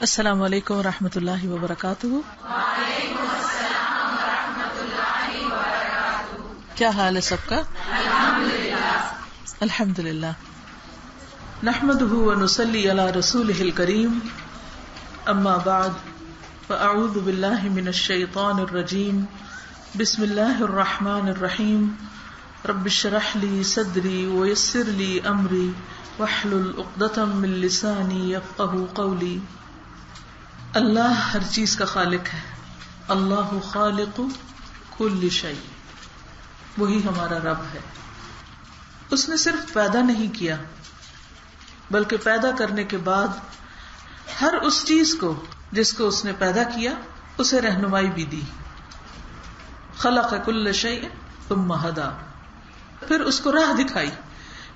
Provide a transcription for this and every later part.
السلام علیکم ورحمۃ اللہ وبرکاتہ. وعلیکم السلام ورحمۃ اللہ وبرکاتہ. کیا حال ہے سب کا؟ الحمدللہ. نحمده ونصلی علی رسولہ الکریم. اما بعد فاعوذ باللہ من الشیطان الرجیم. بسم اللہ الرحمن الرحیم. رب اشرح لی صدری ویسر لی امری واحلل عقدۃ من لسانی یفقہوا قولی. اللہ ہر چیز کا خالق ہے. اللہ خالق کل شیء. وہی ہمارا رب ہے. اس نے صرف پیدا نہیں کیا بلکہ پیدا کرنے کے بعد ہر اس چیز کو جس کو اس نے پیدا کیا اسے رہنمائی بھی دی. خلق کل شیء ثم ہدی. پھر اس کو راہ دکھائی.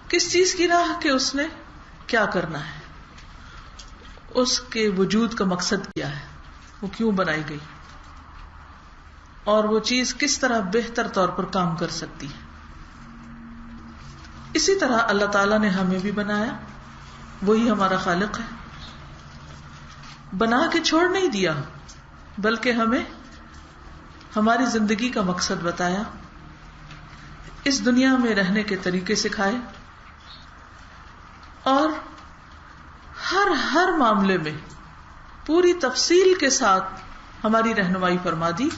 کس چیز کی راہ؟ کہ اس نے کیا کرنا ہے، اس کے وجود کا مقصد کیا ہے، وہ کیوں بنائی گئی، اور وہ چیز کس طرح بہتر طور پر کام کر سکتی ہے. اسی طرح اللہ تعالیٰ نے ہمیں بھی بنایا. وہی ہمارا خالق ہے. بنا کے چھوڑ نہیں دیا بلکہ ہمیں ہماری زندگی کا مقصد بتایا، اس دنیا میں رہنے کے طریقے سکھائے، اور ہر معاملے میں پوری تفصیل کے ساتھ ہماری رہنمائی فرما دی،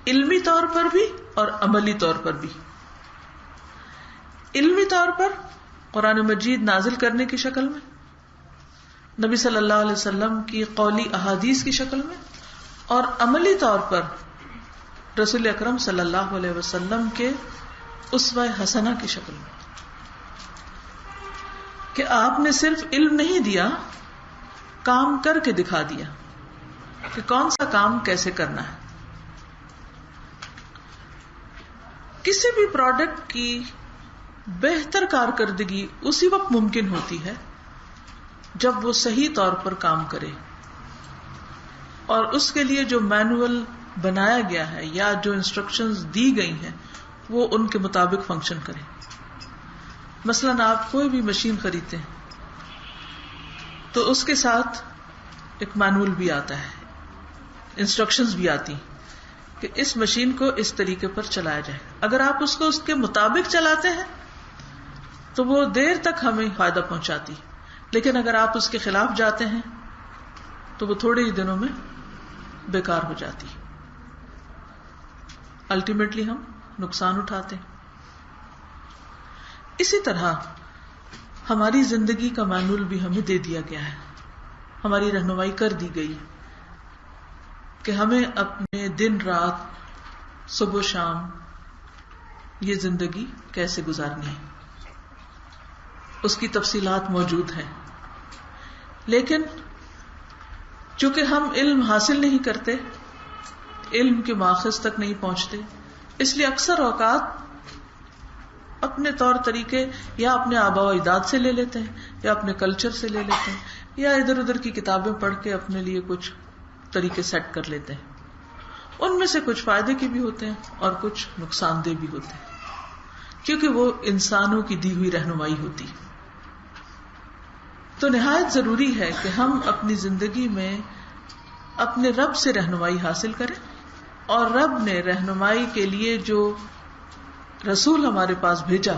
علمی طور پر بھی اور عملی طور پر بھی. علمی طور پر قرآن مجید نازل کرنے کی شکل میں، نبی صلی اللہ علیہ وسلم کی قولی احادیث کی شکل میں، اور عملی طور پر رسول اکرم صلی اللہ علیہ وسلم کے اسوہ حسنہ کی شکل میں، کہ آپ نے صرف علم نہیں دیا، کام کر کے دکھا دیا کہ کون سا کام کیسے کرنا ہے. کسی بھی پروڈکٹ کی بہتر کارکردگی اسی وقت ممکن ہوتی ہے جب وہ صحیح طور پر کام کرے، اور اس کے لیے جو مینول بنایا گیا ہے یا جو انسٹرکشنز دی گئی ہیں وہ ان کے مطابق فنکشن کرے. مثلاً آپ کوئی بھی مشین خریدتے ہیں تو اس کے ساتھ ایک مینول بھی آتا ہے، انسٹرکشنز بھی آتی کہ اس مشین کو اس طریقے پر چلایا جائے. اگر آپ اس کو اس کے مطابق چلاتے ہیں تو وہ دیر تک ہمیں فائدہ پہنچاتی، لیکن اگر آپ اس کے خلاف جاتے ہیں تو وہ تھوڑے ہی دنوں میں بیکار ہو جاتی. الٹیمیٹلی ہم نقصان اٹھاتے ہیں. اسی طرح ہماری زندگی کا مینول بھی ہمیں دے دیا گیا ہے، ہماری رہنمائی کر دی گئی کہ ہمیں اپنے دن رات صبح و شام یہ زندگی کیسے گزارنی ہے. اس کی تفصیلات موجود ہیں، لیکن چونکہ ہم علم حاصل نہیں کرتے، علم کے ماخذ تک نہیں پہنچتے، اس لیے اکثر اوقات اپنے طور طریقے یا اپنے آباء و اجداد سے لے لیتے ہیں، یا اپنے کلچر سے لے لیتے ہیں، یا ادھر ادھر کی کتابیں پڑھ کے اپنے لیے کچھ طریقے سیٹ کر لیتے ہیں. ان میں سے کچھ فائدے کے بھی ہوتے ہیں اور کچھ نقصان دہ بھی ہوتے ہیں، کیونکہ وہ انسانوں کی دی ہوئی رہنمائی ہوتی. تو نہایت ضروری ہے کہ ہم اپنی زندگی میں اپنے رب سے رہنمائی حاصل کریں، اور رب نے رہنمائی کے لیے جو رسول ہمارے پاس بھیجا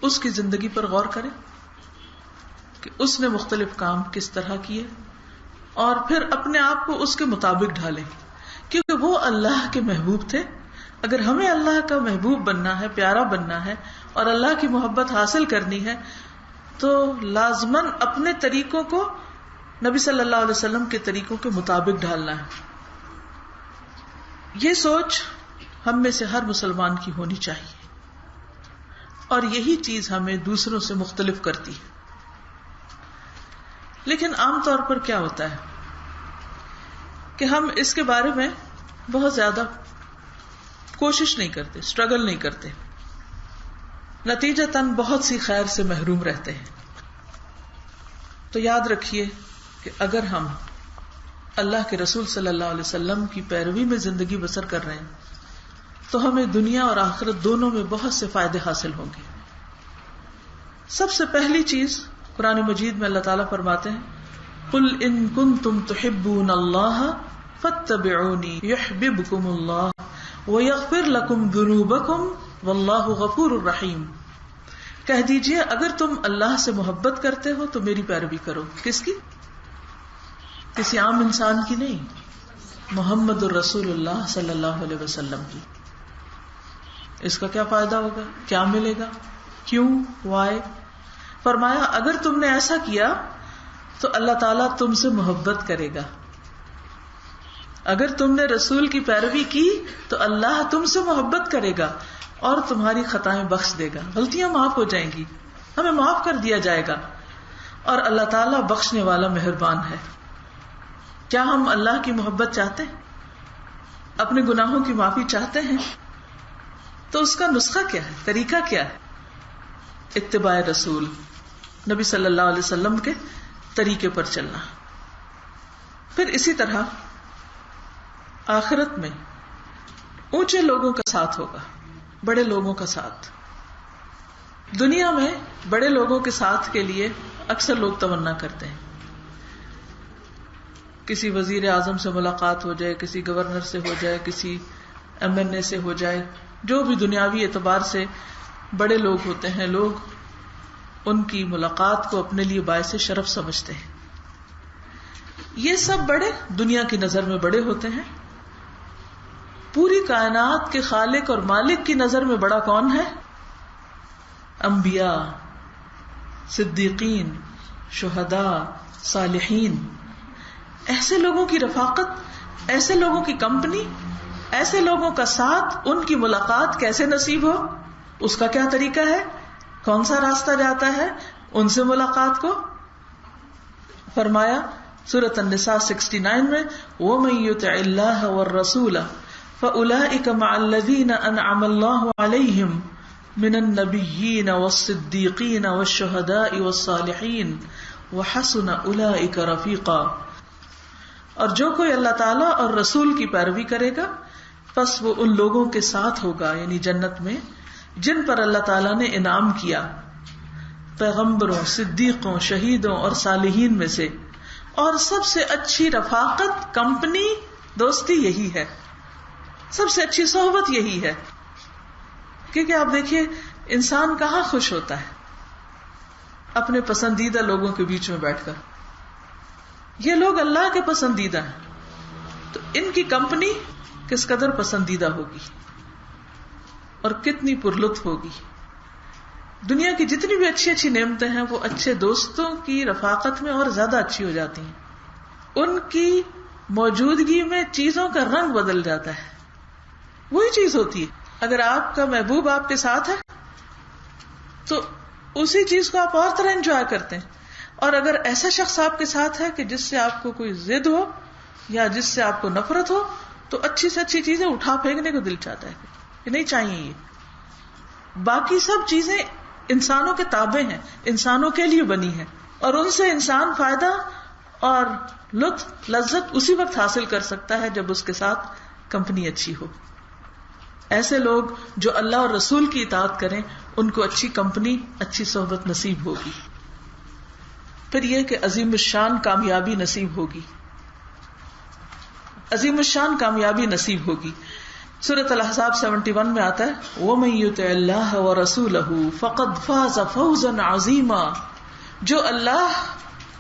اس کی زندگی پر غور کریں کہ اس نے مختلف کام کس طرح کیے، اور پھر اپنے آپ کو اس کے مطابق ڈھالیں، کیونکہ وہ اللہ کے محبوب تھے. اگر ہمیں اللہ کا محبوب بننا ہے، پیارا بننا ہے، اور اللہ کی محبت حاصل کرنی ہے تو لازماً اپنے طریقوں کو نبی صلی اللہ علیہ وسلم کے طریقوں کے مطابق ڈھالنا ہے. یہ سوچ ہم میں سے ہر مسلمان کی ہونی چاہیے، اور یہی چیز ہمیں دوسروں سے مختلف کرتی ہے. لیکن عام طور پر کیا ہوتا ہے کہ ہم اس کے بارے میں بہت زیادہ کوشش نہیں کرتے، اسٹرگل نہیں کرتے، نتیجتاً بہت سی خیر سے محروم رہتے ہیں. تو یاد رکھیے کہ اگر ہم اللہ کے رسول صلی اللہ علیہ وسلم کی پیروی میں زندگی بسر کر رہے ہیں تو ہمیں دنیا اور آخرت دونوں میں بہت سے فائدے حاصل ہوں گے. سب سے پہلی چیز قرآن مجید میں اللہ تعالیٰ فرماتے ہیں قل ان کنتم تحبون اللہ فاتبعونی یحببکم اللہ ویغفر لکم ذنوبکم واللہ غفور الرحیم. کہہ دیجئے اگر تم اللہ سے محبت کرتے ہو تو میری پیروی کرو. کس کی؟ کسی عام انسان کی نہیں، محمد الرسول اللہ صلی اللہ علیہ وسلم کی. اس کا کیا فائدہ ہوگا؟ کیا ملے گا؟ کیوں؟ وائی؟ فرمایا اگر تم نے ایسا کیا تو اللہ تعالیٰ تم سے محبت کرے گا. اگر تم نے رسول کی پیروی کی تو اللہ تم سے محبت کرے گا اور تمہاری خطائیں بخش دے گا، غلطیاں معاف ہو جائیں گی، ہمیں معاف کر دیا جائے گا. اور اللہ تعالیٰ بخشنے والا مہربان ہے. کیا ہم اللہ کی محبت چاہتے ہیں؟ اپنے گناہوں کی معافی چاہتے ہیں؟ تو اس کا نسخہ کیا ہے؟ طریقہ کیا ہے؟ اتباع رسول، نبی صلی اللہ علیہ وسلم کے طریقے پر چلنا. پھر اسی طرح آخرت میں اونچے لوگوں کا ساتھ ہوگا، بڑے لوگوں کا ساتھ. دنیا میں بڑے لوگوں کے ساتھ کے لیے اکثر لوگ تمنا کرتے ہیں. کسی وزیر اعظم سے ملاقات ہو جائے، کسی گورنر سے ہو جائے، کسی MNA سے ہو جائے، جو بھی دنیاوی اعتبار سے بڑے لوگ ہوتے ہیں، لوگ ان کی ملاقات کو اپنے لیے باعث شرف سمجھتے ہیں. یہ سب بڑے دنیا کی نظر میں بڑے ہوتے ہیں. پوری کائنات کے خالق اور مالک کی نظر میں بڑا کون ہے؟ انبیاء، صدیقین، شہداء، صالحین. ایسے لوگوں کی رفاقت، ایسے لوگوں کی کمپنی، ایسے لوگوں کا ساتھ، ان کی ملاقات کیسے نصیب ہو؟ اس کا کیا طریقہ ہے؟ کون سا راستہ جاتا ہے ان سے ملاقات کو؟ فرمایا سورۃ النساء 69 میں وَمَن يُطِعِ اللَّهَ وَالرَّسُولَ فَأُولَئِكَ مَعَ الَّذِينَ أَنْعَمَ اللَّهُ عَلَيْهِمْ مِنَ النَّبِيِّينَ وَالصِّدِّيقِينَ وَالشُّهَدَاءِ وَالصَّالِحِينَ وَحَسُنَ أُولَئِكَ رَفِيقًا. اور جو کوئی اللہ تعالیٰ اور رسول کی پیروی کرے گا پس وہ ان لوگوں کے ساتھ ہوگا، یعنی جنت میں، جن پر اللہ تعالیٰ نے انعام کیا، پیغمبروں، صدیقوں، شہیدوں اور صالحین میں سے. اور سب سے اچھی رفاقت، کمپنی، دوستی یہی ہے، سب سے اچھی صحبت یہی ہے. کیونکہ آپ دیکھیے انسان کہاں خوش ہوتا ہے؟ اپنے پسندیدہ لوگوں کے بیچ میں بیٹھ کر. یہ لوگ اللہ کے پسندیدہ ہیں، تو ان کی کمپنی کس قدر پسندیدہ ہوگی اور کتنی پرلطف ہوگی. دنیا کی جتنی بھی اچھی اچھی نعمتیں ہیں وہ اچھے دوستوں کی رفاقت میں اور زیادہ اچھی ہو جاتی ہیں. ان کی موجودگی میں چیزوں کا رنگ بدل جاتا ہے. وہی چیز ہوتی ہے، اگر آپ کا محبوب آپ کے ساتھ ہے تو اسی چیز کو آپ اور طرح انجوائے کرتے ہیں. اور اگر ایسا شخص آپ کے ساتھ ہے کہ جس سے آپ کو کوئی ضد ہو یا جس سے آپ کو نفرت ہو تو اچھی سے اچھی چیزیں اٹھا پھینکنے کو دل چاہتا ہے کہ نہیں چاہیے. یہ باقی سب چیزیں انسانوں کے تابع ہیں، انسانوں کے لیے بنی ہیں، اور ان سے انسان فائدہ اور لطف، لذت اسی وقت حاصل کر سکتا ہے جب اس کے ساتھ کمپنی اچھی ہو. ایسے لوگ جو اللہ اور رسول کی اطاعت کریں ان کو اچھی کمپنی، اچھی صحبت نصیب ہوگی. پھر یہ کہ عظیم الشان کامیابی نصیب ہوگی، عظیم الشان کامیابی نصیب ہوگی. سورۃ الاحزاب 71 میں آتا ہے وَمَن يُطِعِ اللَّهَ وَرَسُولَهُ فَقَدْ فَازَ فَوْزًا عَظِيمًا. جو اللہ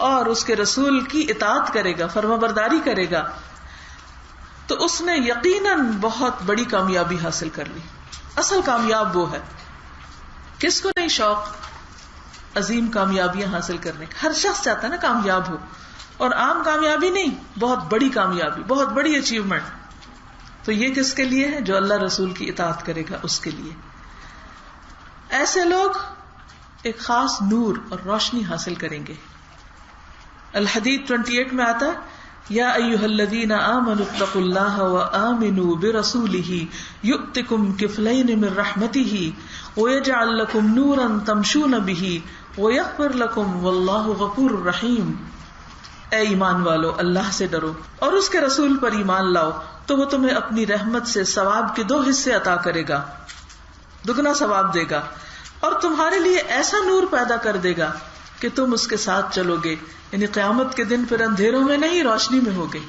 اور اس کے رسول کی اطاعت کرے گا، فرمانبرداری کرے گا، تو اس نے یقیناً بہت بڑی کامیابی حاصل کر لی. اصل کامیاب وہ ہے. کس کو نہیں شوق عظیم کامیابیاں حاصل کرنے کا؟ ہر شخص چاہتا ہے نا کامیاب ہو، اور عام کامیابی نہیں، بہت بڑی کامیابی، بہت بڑی اچیومنٹ. تو یہ کس کے لیے ہے؟ جو اللہ رسول کی اطاعت کرے گا اس کے لیے. ایسے لوگ ایک خاص نور اور روشنی حاصل کریں گے. الحدید 28 میں آتا ہے یا ایھا الذین آمنوا اتقوا اللہ وآمنوا برسولہ یؤتکم کفلین من رحمتہ ویجعل لکم نورا تمشون بہ ویغفر لکم واللہ غفور رحیم. اے ایمان والو، اللہ سے ڈرو اور اس کے رسول پر ایمان لاؤ تو وہ تمہیں اپنی رحمت سے ثواب کے 2 حصے عطا کرے گا، دگنا ثواب دے گا، اور تمہارے لیے ایسا نور پیدا کر دے گا کہ تم اس کے ساتھ چلو گے، یعنی قیامت کے دن پھر اندھیروں میں نہیں روشنی میں ہوگے،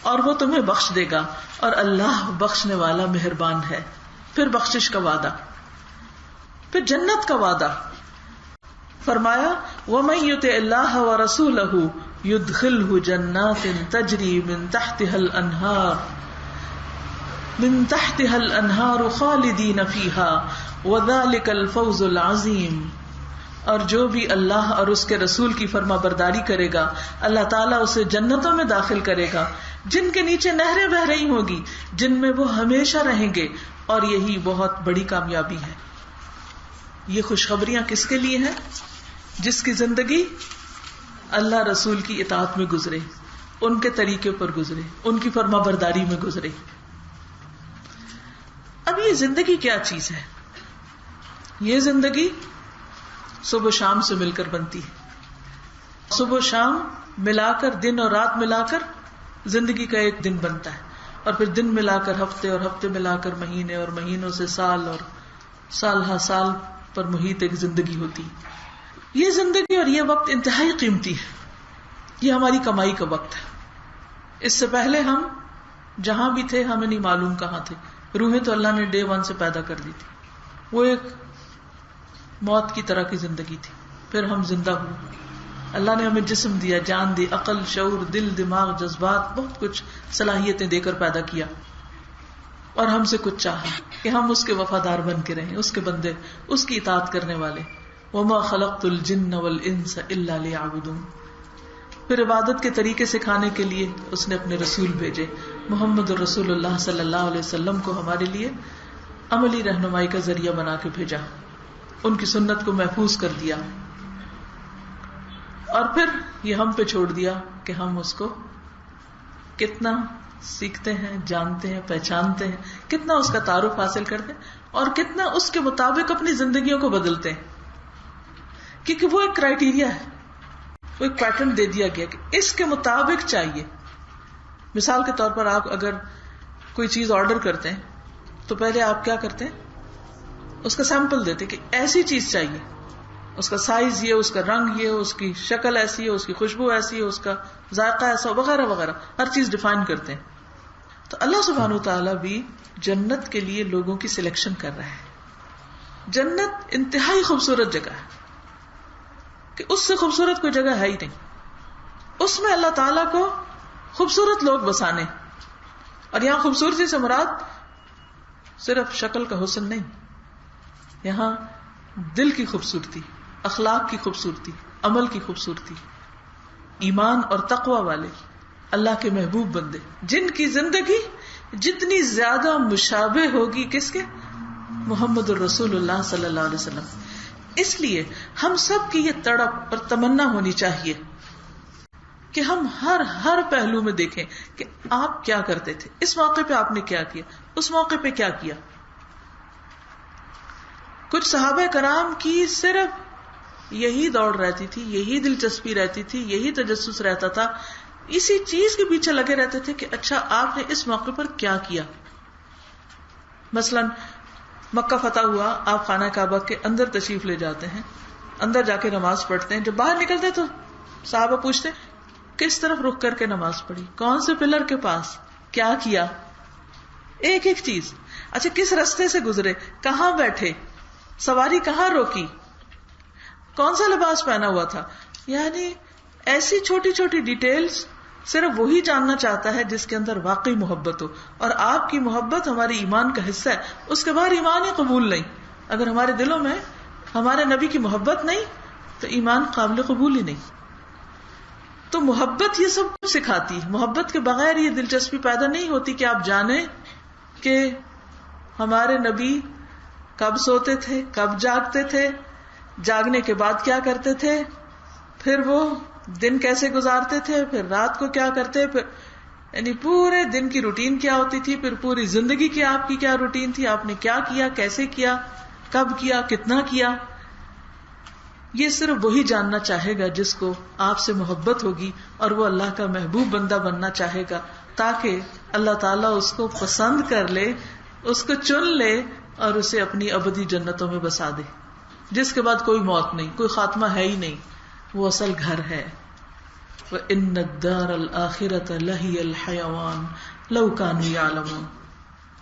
اور وہ تمہیں بخش دے گا، اور اللہ بخشنے والا مہربان ہے۔ پھر بخشش کا وعدہ، پھر جنت کا وعدہ، فرمایا وَمَن يُطِعِ اللَّهَ وَرَسُولَهُ يُدْخِلْهُ جَنَّاتٍ تَجْرِي مِن تَحْتِهَا الْأَنْهَارُ خَالِدِينَ فِيهَا وَذَلِكَ الْفَوْزُ الْعَظِيمُ۔ اور جو بھی اللہ اور اس کے رسول کی فرما برداری کرے گا، اللہ تعالیٰ اسے جنتوں میں داخل کرے گا جن کے نیچے نہریں بہ رہی ہوں گی، جن میں وہ ہمیشہ رہیں گے، اور یہی بہت بڑی کامیابی ہے۔ یہ خوشخبریاں کس کے لیے ہیں؟ جس کی زندگی اللہ رسول کی اطاعت میں گزرے، ان کے طریقے پر گزرے، ان کی فرما برداری میں گزرے۔ اب یہ زندگی کیا چیز ہے؟ یہ زندگی صبح شام سے مل کر بنتی ہے، صبح شام ملا کر، دن اور رات ملا کر زندگی کا ایک دن بنتا ہے، اور پھر دن ملا کر ہفتے، اور ہفتے ملا کر مہینے، اور مہینوں سے سال، اور سال ہا سال پر محیط ایک زندگی ہوتی ہے۔ یہ زندگی اور یہ وقت انتہائی قیمتی ہے، یہ ہماری کمائی کا وقت ہے۔ اس سے پہلے ہم جہاں بھی تھے ہمیں نہیں معلوم کہاں تھے، روحیں تو اللہ نے Day 1 سے پیدا کر دی تھی، وہ ایک موت کی طرح کی زندگی تھی، پھر ہم زندہ ہوئے، اللہ نے ہمیں جسم دیا، جان دی، عقل، شعور، دل، دماغ، جذبات، بہت کچھ صلاحیتیں دے کر پیدا کیا، اور ہم سے کچھ چاہا کہ ہم اس کے وفادار بن کے رہیں، اس کے بندے، اس کی اطاعت کرنے والے۔ وما خلقت الجن والانس الا ليعبدون۔ پھر عبادت کے طریقے سکھانے کے لیے اس نے اپنے رسول بھیجے، محمد رسول اللہ صلی اللہ علیہ وسلم کو ہمارے لیے عملی رہنمائی کا ذریعہ بنا کے بھیجا، ان کی سنت کو محفوظ کر دیا، اور پھر یہ ہم پہ چھوڑ دیا کہ ہم اس کو کتنا سیکھتے ہیں، جانتے ہیں، پہچانتے ہیں، کتنا اس کا تعارف حاصل کرتے ہیں، اور کتنا اس کے مطابق اپنی زندگیوں کو بدلتے ہیں، کیونکہ وہ ایک کرائیٹیریا ہے، وہ ایک پیٹرن دے دیا گیا کہ اس کے مطابق چاہیے۔ مثال کے طور پر آپ اگر کوئی چیز آرڈر کرتے ہیں تو پہلے آپ کیا کرتے ہیں؟ اس کا سیمپل دیتے کہ ایسی چیز چاہیے، اس کا سائز یہ، اس کا رنگ یہ، اس کی شکل ایسی ہے، اس کی خوشبو ایسی ہے، اس کا ذائقہ ایسا، وغیرہ وغیرہ، ہر چیز ڈیفائن کرتے ہیں۔ تو اللہ سبحانہ وتعالیٰ بھی جنت کے لیے لوگوں کی سلیکشن کر رہا ہے۔ جنت انتہائی خوبصورت جگہ ہے کہ اس سے خوبصورت کوئی جگہ ہے ہی نہیں۔ اس میں اللہ تعالیٰ کو خوبصورت لوگ بسانے، اور یہاں خوبصورتی سے مراد صرف شکل کا حسن نہیں، یہاں دل کی خوبصورتی، اخلاق کی خوبصورتی، عمل کی خوبصورتی، ایمان اور تقوی والے اللہ کے محبوب بندے، جن کی زندگی جتنی زیادہ مشابہ ہوگی کس کے؟ محمد الرسول اللہ صلی اللہ علیہ وسلم۔ اس لیے ہم سب کی یہ تڑپ اور تمنا ہونی چاہیے کہ ہم ہر پہلو میں دیکھیں کہ آپ کیا کرتے تھے، اس موقع پہ آپ نے کیا کیا، اس موقع پہ کیا کیا۔ کچھ صحابہ کرام کی صرف یہی دوڑ رہتی تھی، یہی دلچسپی رہتی تھی، یہی تجسس رہتا تھا، اسی چیز کے پیچھے لگے رہتے تھے کہ اچھا آپ نے اس موقع پر کیا کیا۔ مثلاً مکہ فتح ہوا، آپ خانہ کعبہ کے اندر تشریف لے جاتے ہیں، اندر جا کے نماز پڑھتے ہیں، جب باہر نکلتے تو صحابہ پوچھتے کس طرف رخ کر کے نماز پڑھی، کون سے پلر کے پاس، کیا کیا، ایک ایک چیز۔ اچھا کس رستے سے گزرے، کہاں بیٹھے، سواری کہاں روکی، کون سا لباس پہنا ہوا تھا، یعنی ایسی چھوٹی چھوٹی ڈیٹیلز صرف وہی جاننا چاہتا ہے جس کے اندر واقعی محبت ہو، اور آپ کی محبت ہمارے ایمان کا حصہ ہے، اس کے بعد ایمان ہی قبول نہیں۔ اگر ہمارے دلوں میں ہمارے نبی کی محبت نہیں تو ایمان قابل قبول ہی نہیں۔ تو محبت یہ سب کچھ سکھاتی ہے، محبت کے بغیر یہ دلچسپی پیدا نہیں ہوتی کہ آپ جانیں کہ ہمارے نبی کب سوتے تھے، کب جاگتے تھے، جاگنے کے بعد کیا کرتے تھے، پھر وہ دن کیسے گزارتے تھے، پھر رات کو کیا کرتے، پھر یعنی پورے دن کی روٹین کیا ہوتی تھی، پھر پوری زندگی کی آپ کی کیا روٹین تھی، آپ نے کیا کیا، کیسے کیا، کب کیا، کتنا کیا۔ یہ صرف وہی جاننا چاہے گا جس کو آپ سے محبت ہوگی اور وہ اللہ کا محبوب بندہ بننا چاہے گا، تاکہ اللہ تعالیٰ اس کو پسند کر لے، اس کو چن لے اور اسے اپنی ابدی جنتوں میں بسا دے، جس کے بعد کوئی موت نہیں، کوئی خاتمہ ہے ہی نہیں، وہ اصل گھر ہے. وَإِنَّ الدَّارَ الْآخِرَةَ لَهِيَ الْحَيَوَانُ لَوْ كَانُوا يَعْلَمُونَ.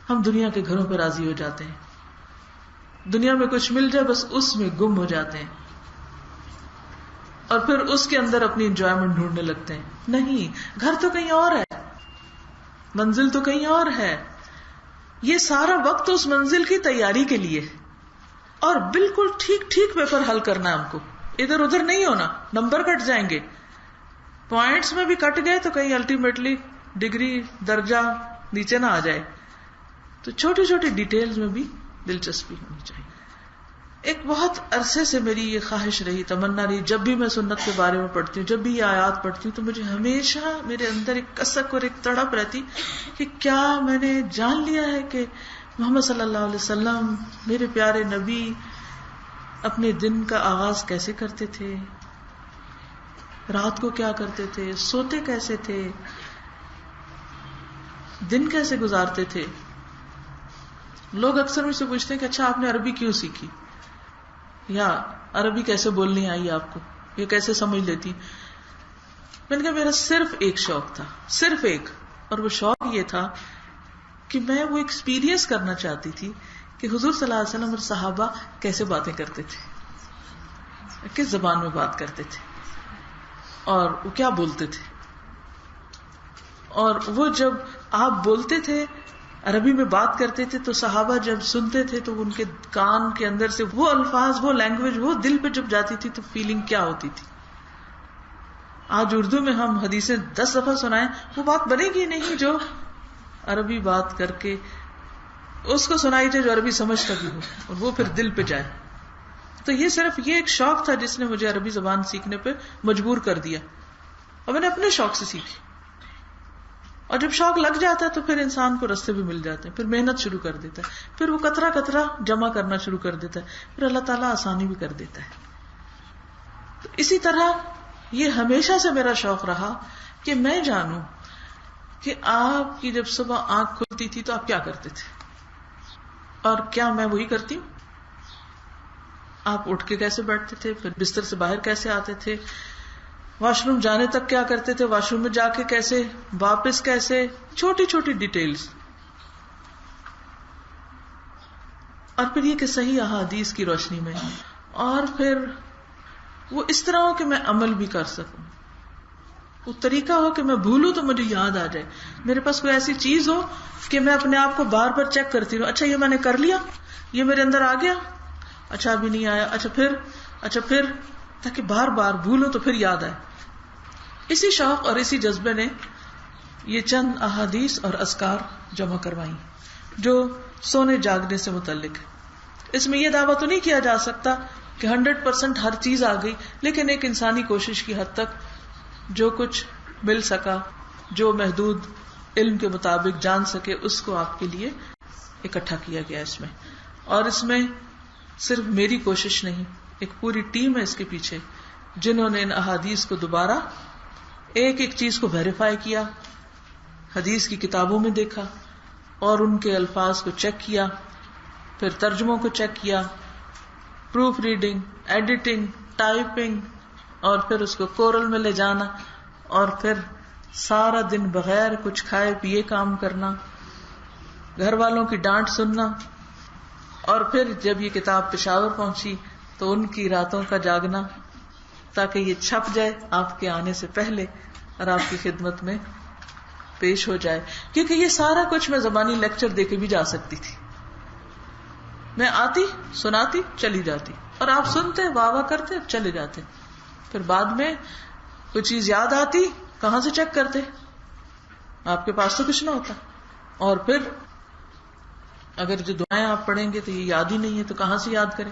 ہم دنیا کے گھروں پہ راضی ہو جاتے ہیں, دنیا میں کچھ مل جائے بس اس میں گم ہو جاتے ہیں, اور پھر اس کے اندر اپنی انجوائمنٹ ڈھونڈنے لگتے ہیں. نہیں, گھر تو کہیں اور ہے, منزل تو کہیں اور ہے. یہ سارا وقت اس منزل کی تیاری کے لیے, اور بالکل ٹھیک ٹھیک پیپر حل کرنا ہے ہم کو, ادھر ادھر نہیں ہونا. نمبر کٹ جائیں گے, پوائنٹس میں بھی کٹ گئے تو کہیں الٹیمیٹلی ڈگری درجہ نیچے نہ آ جائے. تو چھوٹی چھوٹی ڈیٹیلز میں بھی دلچسپی ہونی چاہیے. ایک بہت عرصے سے میری یہ خواہش رہی, تمنا رہی, جب بھی میں سنت کے بارے میں پڑھتی ہوں, جب بھی یہ آیات پڑھتی ہوں, تو مجھے ہمیشہ میرے اندر ایک کسک اور ایک تڑپ رہتی کہ کیا میں نے جان لیا ہے کہ محمد صلی اللہ علیہ وسلم میرے پیارے نبی اپنے دن کا آغاز کیسے کرتے تھے, رات کو کیا کرتے تھے, سوتے کیسے تھے, دن کیسے گزارتے تھے. لوگ اکثر مجھ سے پوچھتے ہیں کہ اچھا آپ نے عربی کیوں سیکھی, یا عربی کیسے بولنی آئی آپ کو, یہ کیسے سمجھ لیتی. میں نے کہا میرا صرف ایک شوق تھا, صرف ایک, اور وہ شوق یہ تھا کہ میں وہ ایکسپیرینس کرنا چاہتی تھی کہ حضور صلی اللہ علیہ وسلم اور صحابہ کیسے باتیں کرتے تھے, کس زبان میں بات کرتے تھے, اور وہ کیا بولتے تھے. اور وہ جب آپ بولتے تھے, عربی میں بات کرتے تھے, تو صحابہ جب سنتے تھے تو ان کے کان کے اندر سے وہ الفاظ, وہ لینگویج, وہ دل پہ جب جاتی تھی تو فیلنگ کیا ہوتی تھی. آج اردو میں ہم حدیثیں 10 دفعہ سنائیں, وہ بات بنے گی نہیں جو عربی بات کر کے اس کو سنائی جائے جو عربی سمجھتا بھی ہو, اور وہ پھر دل پہ جائے. تو یہ صرف یہ ایک شوق تھا جس نے مجھے عربی زبان سیکھنے پہ مجبور کر دیا, اور میں نے اپنے شوق سے سیکھی. اور جب شوق لگ جاتا ہے تو پھر انسان کو رستے بھی مل جاتے ہیں, پھر محنت شروع کر دیتا ہے, پھر وہ قطرہ قطرہ جمع کرنا شروع کر دیتا ہے, پھر اللہ تعالیٰ آسانی بھی کر دیتا ہے. تو اسی طرح یہ ہمیشہ سے میرا شوق رہا کہ میں جانوں کہ آپ کی جب صبح آنکھ کھلتی تھی تو آپ کیا کرتے تھے, اور کیا میں وہی کرتی ہوں. آپ اٹھ کے کیسے بیٹھتے تھے, پھر بستر سے باہر کیسے آتے تھے, واش روم جانے تک کیا کرتے تھے, واش روم میں جا کے کیسے, واپس کیسے, چھوٹی چھوٹی ڈیٹیلز. اور پھر یہ کہ صحیح احادیث کی روشنی میں, اور پھر وہ اس طرح ہو کہ میں عمل بھی کر سکوں, وہ طریقہ ہو کہ میں بھولوں تو مجھے یاد آ جائے. میرے پاس کوئی ایسی چیز ہو کہ میں اپنے آپ کو بار بار چیک کرتی رہوں, اچھا یہ میں نے کر لیا, یہ میرے اندر آ گیا, اچھا ابھی نہیں آیا, اچھا پھر, تاکہ بار بار بھولو تو پھر یاد آئے. اسی شوق اور اسی جذبے نے یہ چند احادیث اور اذکار جمع کروائی جو سونے جاگنے سے متعلق ہے. اس میں یہ دعویٰ تو نہیں کیا جا سکتا کہ 100% ہر چیز آ گئی, لیکن ایک انسانی کوشش کی حد تک جو کچھ مل سکا, جو محدود علم کے مطابق جان سکے, اس کو آپ کے لیے اکٹھا کیا گیا اس میں. اور اس میں صرف میری کوشش نہیں, ایک پوری ٹیم ہے اس کے پیچھے جنہوں نے ان احادیث کو دوبارہ ایک ایک چیز کو ویریفائی کیا, حدیث کی کتابوں میں دیکھا, اور ان کے الفاظ کو چیک کیا, پھر ترجموں کو چیک کیا, پروف ریڈنگ, ایڈیٹنگ, ٹائپنگ, اور پھر اس کو کورل میں لے جانا, اور پھر سارا دن بغیر کچھ کھائے پیے کام کرنا, گھر والوں کی ڈانٹ سننا, اور پھر جب یہ کتاب پشاور پہنچی تو ان کی راتوں کا جاگنا تاکہ یہ چھپ جائے آپ کے آنے سے پہلے اور آپ کی خدمت میں پیش ہو جائے. کیونکہ یہ سارا کچھ میں زبانی لیکچر دے کے بھی جا سکتی تھی, میں آتی سناتی چلی جاتی, اور آپ سنتے واہ واہ کرتے چلے جاتے. پھر بعد میں کوئی چیز یاد آتی, کہاں سے چیک کرتے, آپ کے پاس تو کچھ نہ ہوتا. اور پھر اگر جو دعائیں آپ پڑھیں گے تو یہ یاد ہی نہیں ہے تو کہاں سے یاد کریں.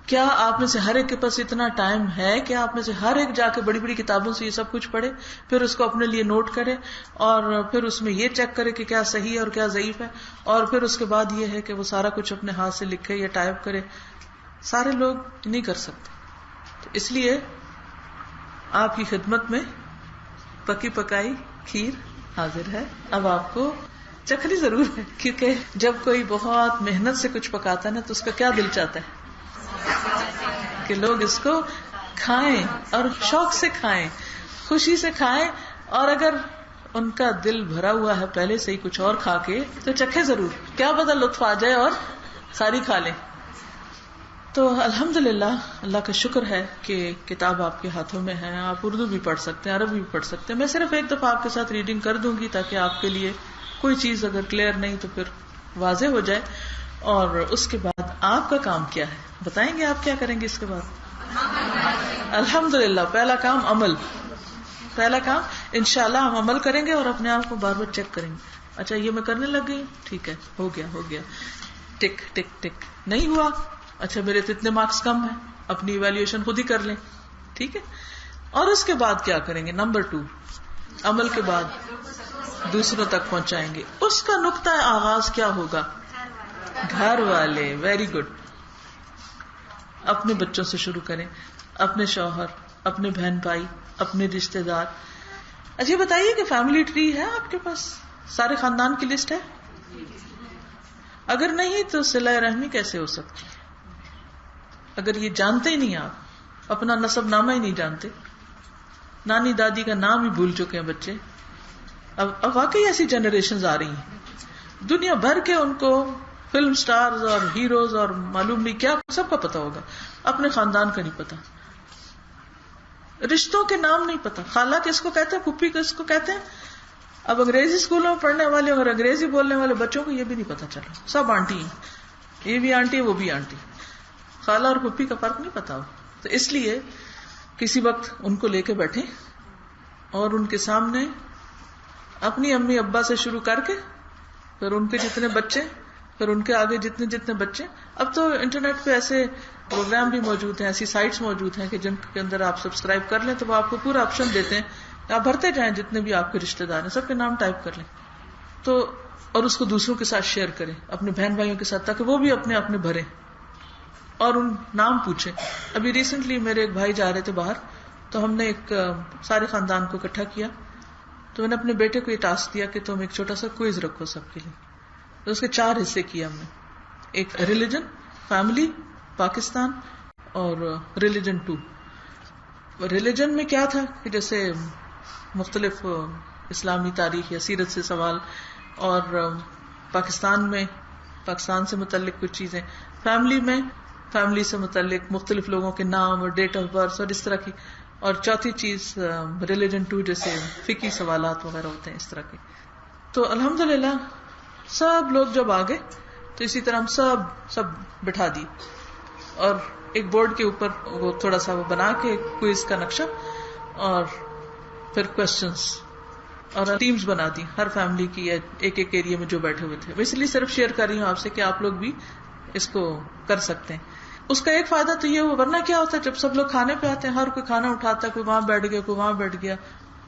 کیا آپ میں سے ہر ایک کے پاس اتنا ٹائم ہے کہ آپ میں سے ہر ایک جا کے بڑی بڑی کتابوں سے یہ سب کچھ پڑھے, پھر اس کو اپنے لیے نوٹ کرے, اور پھر اس میں یہ چیک کرے کہ کیا صحیح ہے اور کیا ضعیف ہے, اور پھر اس کے بعد یہ ہے کہ وہ سارا کچھ اپنے ہاتھ سے لکھے یا ٹائپ کرے. سارے لوگ نہیں کر سکتے. تو اس لیے آپ کی خدمت میں پکی پکائی کھیر حاضر ہے. اب آپ کو چکھنی ضرور ہے, کیونکہ جب کوئی بہت محنت سے کچھ پکاتا ہے نا تو اس کا کیا دل چاہتا ہے کہ لوگ اس کو کھائیں اور شوق سے کھائیں، خوشی سے کھائیں، اور اگر ان کا دل بھرا ہوا ہے پہلے سے ہی کچھ اور کھا کے تو چکھے ضرور، کیا پتہ لطف آ جائے اور ساری کھا لیں. تو الحمدللہ اللہ کا شکر ہے کہ کتاب آپ کے ہاتھوں میں ہے. آپ اردو بھی پڑھ سکتے ہیں، عربی بھی پڑھ سکتے ہیں. میں صرف ایک دفعہ آپ کے ساتھ ریڈنگ کر دوں گی تاکہ آپ کے لیے کوئی چیز اگر کلیئر نہیں تو پھر واضح ہو جائے. اور اس کے بعد آپ کا کام کیا ہے بتائیں گے؟ آپ کیا کریں گے اس کے بعد؟ الحمدللہ پہلا کام عمل. پہلا کام انشاءاللہ ہم عمل کریں گے اور اپنے آپ کو بار بار چیک کریں گے. اچھا یہ میں کرنے لگ گئی، ٹھیک ہے، ہو گیا، ٹک ٹک ٹک. نہیں ہوا، اچھا میرے تو اتنے مارکس کم ہیں، اپنی ایویلویشن خود ہی کر لیں، ٹھیک ہے. اور اس کے بعد کیا کریں گے؟ نمبر 2، عمل کے بعد دوسروں تک پہنچائیں گے. اس کا نقطہ آغاز کیا ہوگا؟ گھر والے. Very good. اپنے بچوں سے شروع کریں، اپنے شوہر، اپنے بہن بھائی، اپنے رشتے دار. اچھا بتائیے کہ فیملی ٹری ہے آپ کے پاس؟ سارے خاندان کی لسٹ ہے؟ اگر نہیں تو صلہ رحمی کیسے ہو سکتی؟ اگر یہ جانتے ہی نہیں، آپ اپنا نسب نامہ ہی نہیں جانتے، نانی دادی کا نام ہی بھول چکے ہیں بچے. اب واقعی ایسی جنریشنز آ رہی ہیں دنیا بھر کے، ان کو فلم سٹارز اور ہیروز اور معلوم نہیں کیا سب کا پتا ہوگا، اپنے خاندان کا نہیں پتا، رشتوں کے نام نہیں پتا، خالہ کس کو کہتے ہیں، پھوپھی کس کو کہتے ہیں. اب انگریزی اسکولوں میں پڑھنے والے اور انگریزی بولنے والے بچوں کو یہ بھی نہیں پتا چلا، سب آنٹی ہیں، یہ بھی آنٹی وہ بھی آنٹی، خالہ اور پھوپھی کا فرق نہیں پتا ہو. تو اس لیے کسی وقت ان کو لے کے بیٹھے اور ان کے سامنے اپنی امی ابا سے شروع کر کے پھر ان کے جتنے بچے، پھر ان کے آگے جتنے بچے. اب تو انٹرنیٹ پہ ایسے پروگرام بھی موجود ہیں، ایسی سائٹس موجود ہیں کہ جن کے اندر آپ سبسکرائب کر لیں تو وہ آپ کو پورا آپشن دیتے ہیں، آپ بھرتے جائیں جتنے بھی آپ کے رشتے دار ہیں سب کے نام ٹائپ کر لیں تو، اور اس کو دوسروں کے ساتھ شیئر کریں، اپنے بہن بھائیوں کے ساتھ، تاکہ وہ بھی اپنے اپنے بھریں اور ان نام پوچھیں. ابھی ریسنٹلی میرے ایک بھائی جا رہے تھے باہر، تو ہم نے ایک سارے خاندان کو اکٹھا کیا، تو میں نے اپنے بیٹے کو یہ ٹاسک دیا کہ تم ایک چھوٹا سا کوئز رکھو سب کے لیے. تو اس کے 4 حصے کیے ہم نے، ایک ریلیجن، فیملی، پاکستان اور ریلیجن 2. ریلیجن میں کیا تھا کہ جیسے مختلف اسلامی تاریخ یا سیرت سے سوال، اور پاکستان میں پاکستان سے متعلق کچھ چیزیں، فیملی میں فیملی سے متعلق مختلف لوگوں کے نام اور ڈیٹ آف برتھ اور اس طرح کی، اور چوتھی چیز ریلیجن 2 جیسے فقہی سوالات وغیرہ ہوتے ہیں اس طرح کے. تو الحمدللہ سب لوگ جب آگے تو اسی طرح ہم سب بٹھا دی، اور ایک بورڈ کے اوپر وہ تھوڑا سا وہ بنا کے کوئز کا نقشہ، اور پھر کوسچنز، اور ٹیمز بنا دی ہر فیملی کی ایک ایریا میں جو بیٹھے ہوئے تھے. میں اس لیے صرف شیئر کر رہی ہوں آپ سے کہ آپ لوگ بھی اس کو کر سکتے ہیں. اس کا ایک فائدہ تو یہ ہوا، ورنہ کیا ہوتا ہے جب سب لوگ کھانے پہ آتے ہیں ہر کوئی کھانا اٹھاتا ہے، کوئی وہاں بیٹھ گیا کوئی وہاں بیٹھ گیا،